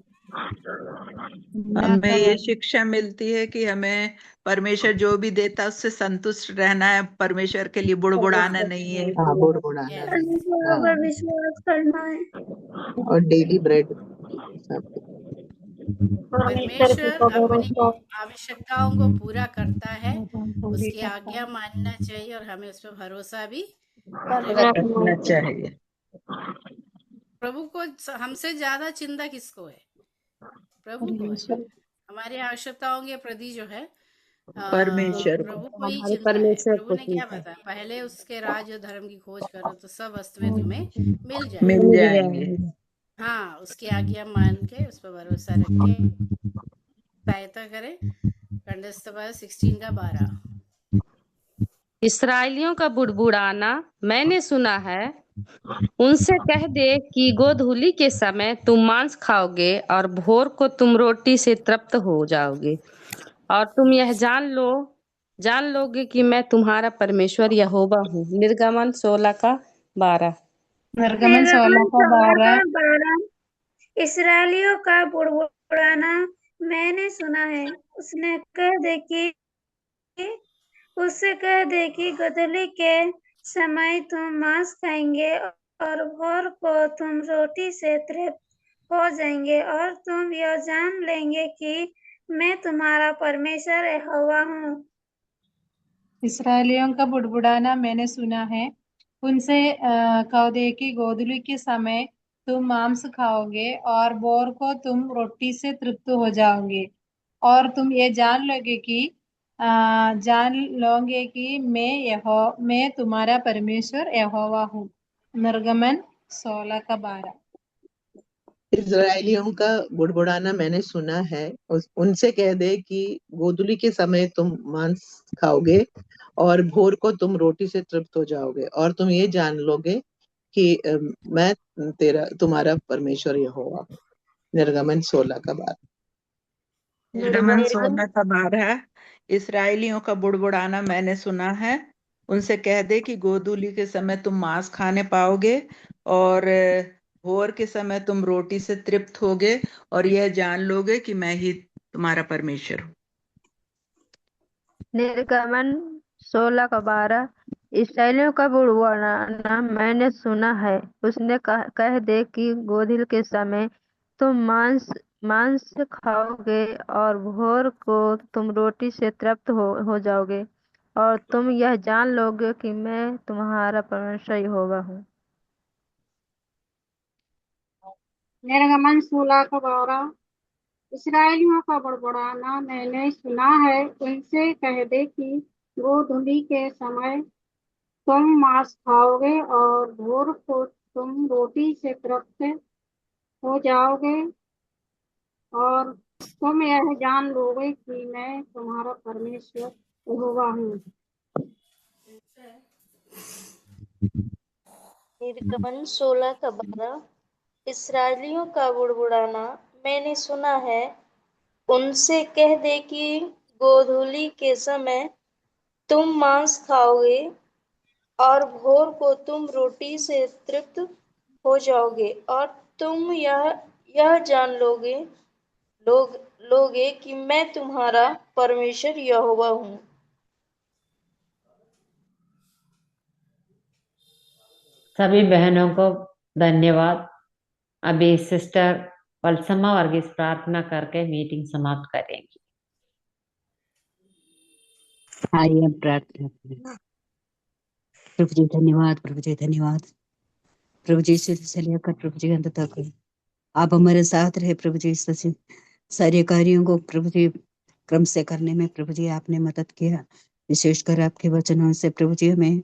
Speaker 3: हमें ये शिक्षा मिलती है कि हमें परमेश्वर जो भी देता है उससे संतुष्ट रहना है, परमेश्वर के लिए बुड़बुड़ाना नहीं है।
Speaker 4: विश्वास करना है
Speaker 8: और डेली ब्रेड।
Speaker 7: परमेश्वर अपनी आवश्यकताओं को पूरा करता है, उसकी आज्ञा मानना चाहिए और हमें उस पर भरोसा भी
Speaker 3: रखना चाहिए।
Speaker 7: प्रभु को हमसे ज्यादा चिंता किसको है? प्रभु को है। हमारी आवश्यकताओं के प्रति जो है
Speaker 3: परमेश्वर
Speaker 7: प्रभु को ही चिंता है। प्रभु ने क्या बताया? पहले उसके राज और धर्म की खोज करो तो सब वस्तुएं तुम्हें मिल
Speaker 3: जाएंगे।
Speaker 7: हाँ, उसकी आज्ञा मान के उस पर भरोसा रख के सहायता करें। कंडस्त 16:12।
Speaker 9: इसराइलियों का बुड़बुड़ाना मैंने सुना है, उनसे कह दे कि गोधूली के समय तुम मांस खाओगे और भोर को तुम रोटी से तृप्त हो जाओगे, और तुम यह जान लोगे कि मैं तुम्हारा परमेश्वर यहोवा हूँ। निर्गमन 16:12।
Speaker 2: निर्गमन 16:12।
Speaker 4: इसराइलियों का बुड़बुड़ाना मैंने सुना है, उससे कह दे कि गोधूली के समय तुम मांस खाएंगे और भोर को तुम रोटी से तृप्त हो जाएंगे और तुम यह जान लेंगे कि मैं तुम्हारा परमेश्वर यहोवा हूँ।
Speaker 2: इसराइलियों का बुड़बुड़ाना मैंने सुना है। उनसे कह दे कि गोधूली के समय तुम मांस खाओगे और भोर को तुम रोटी से तृप्त हो जाओगे और तुम ये जान लोगे कि मैं तुम्हारा परमेश्वर यहोवा हूँ। निर्गमन 16:12।
Speaker 8: इजरायलियों का बुड़बुड़ाना मैंने सुना है। उनसे कह दे कि गोधूली के समय तुम मांस खाओगे और भोर को तुम रोटी से तृप्त हो जाओगे और तुम ये जान लोगे कि मैं तुम्हारा परमेश्वर यहोवा हूँ। निर्गमन 16:12।
Speaker 3: निर्गमन 16:12। इसराइलियों का बुड़बुड़ाना मैंने सुना है। उनसे कह दे कि गोधूली के समय तुम मांस खाने पाओगे और भोर के समय तुम रोटी से तृप्त होगे और यह जान लोगे कि मैं ही तुम्हारा परमेश्वर हूँ।
Speaker 10: निर्गमन 16:12। इसराइलियों का बुड़बुड़ाना मैंने सुना है। उसने कह दे कि गोधूली के समय तुम मांस खाओगे और भोर को तुम रोटी से तृप्त हो जाओगे और तुम यह जान लोगे कि मैं तुम्हारा परमेश्वर यहोवा हूँ।
Speaker 11: निर्गमन 16:12। इसराइलियों का बड़बड़ाना मैंने सुना है। उनसे कह दे कि गोधूली के समय तुम मांस खाओगे और भोर को तुम रोटी से तृप्त हो जाओगे और तुम यह जान लोगे कि मैं तुम्हारा परमेश्वर यहोवा हूँ।
Speaker 5: निर्गमन 16:12। इसराइलियों का बुड़बुड़ाना मैंने सुना है। उनसे कह दे कि गोधूली के समय तुम मांस खाओगे और भोर को तुम रोटी से तृप्त हो जाओगे और तुम यह जान लोगे कि मैं तुम्हारा परमेश्वर यहोवा हूँ।
Speaker 1: सभी बहनों को धन्यवाद। अभी सिस्टर वत्समा वर्गीस प्रार्थना करके मीटिंग समाप्त करेंगी।
Speaker 12: आइए हम प्रार्थना करें। प्रभु जी धन्यवाद, प्रभु जी धन्यवाद। प्रभु जी से लेकर प्रभु जी अंत तक आप हमारे साथ रहे। प्रभु जी सारे कार्यों को प्रभु जी क्रम से करने में प्रभु जी आपने मदद किया। विशेषकर आपके वचनों से प्रभु जी हमें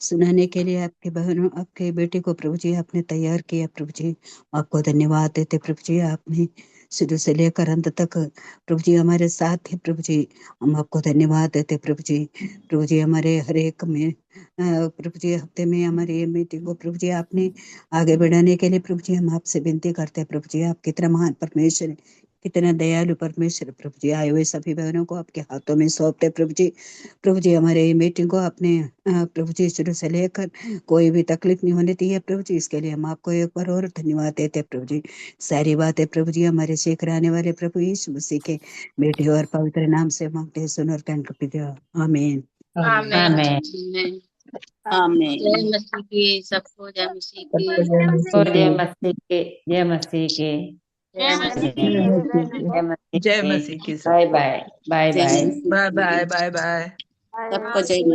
Speaker 12: सुनाने के लिए आपके बहनों आपके बेटे को प्रभु जी आपने तैयार किया। प्रभु जी आपको धन्यवाद देते। प्रभु जी आपने शुरू से लेकर अंत तक प्रभु जी हमारे साथ थे। प्रभु जी हम आपको धन्यवाद देते। प्रभु जी हमारे हर एक में प्रभु जी हफ्ते में हमारी ये मीटिंग को प्रभु जी आपने आगे बढ़ाने के लिए प्रभु जी हम आपसे विनती करते हैं। प्रभु जी आप कितना महान परमेश्वर है, कितना दयालु परमेश्वर। प्रभु जी आए हुए सभी बहनों को आपके हाथों में सौंपते। प्रभु जी हमारे मीटिंग को आपने प्रभु जी शुरू से लेकर कोई भी तकलीफ नहीं होने दी है। प्रभु जी इसके लिए हम आपको एक बार और धन्यवाद देते। प्रभु जी सारी बातें प्रभु जी हमारे सीख आने वाले प्रभु यीशु मसीह के बेटे और पवित्र नाम से मांगते हैं, सुन और कान कर दिया। आमीन।
Speaker 6: आमीन। आमीन। जय मसीह की। सबको जय मसीह की।
Speaker 1: जय मसीह के। जय मसीह के।
Speaker 6: जय मसीह की।
Speaker 1: जय मसीह
Speaker 3: जय
Speaker 1: के।
Speaker 3: मसीह की।
Speaker 1: Bye bye bye bye
Speaker 3: bye bye bye bye.
Speaker 12: सबको जय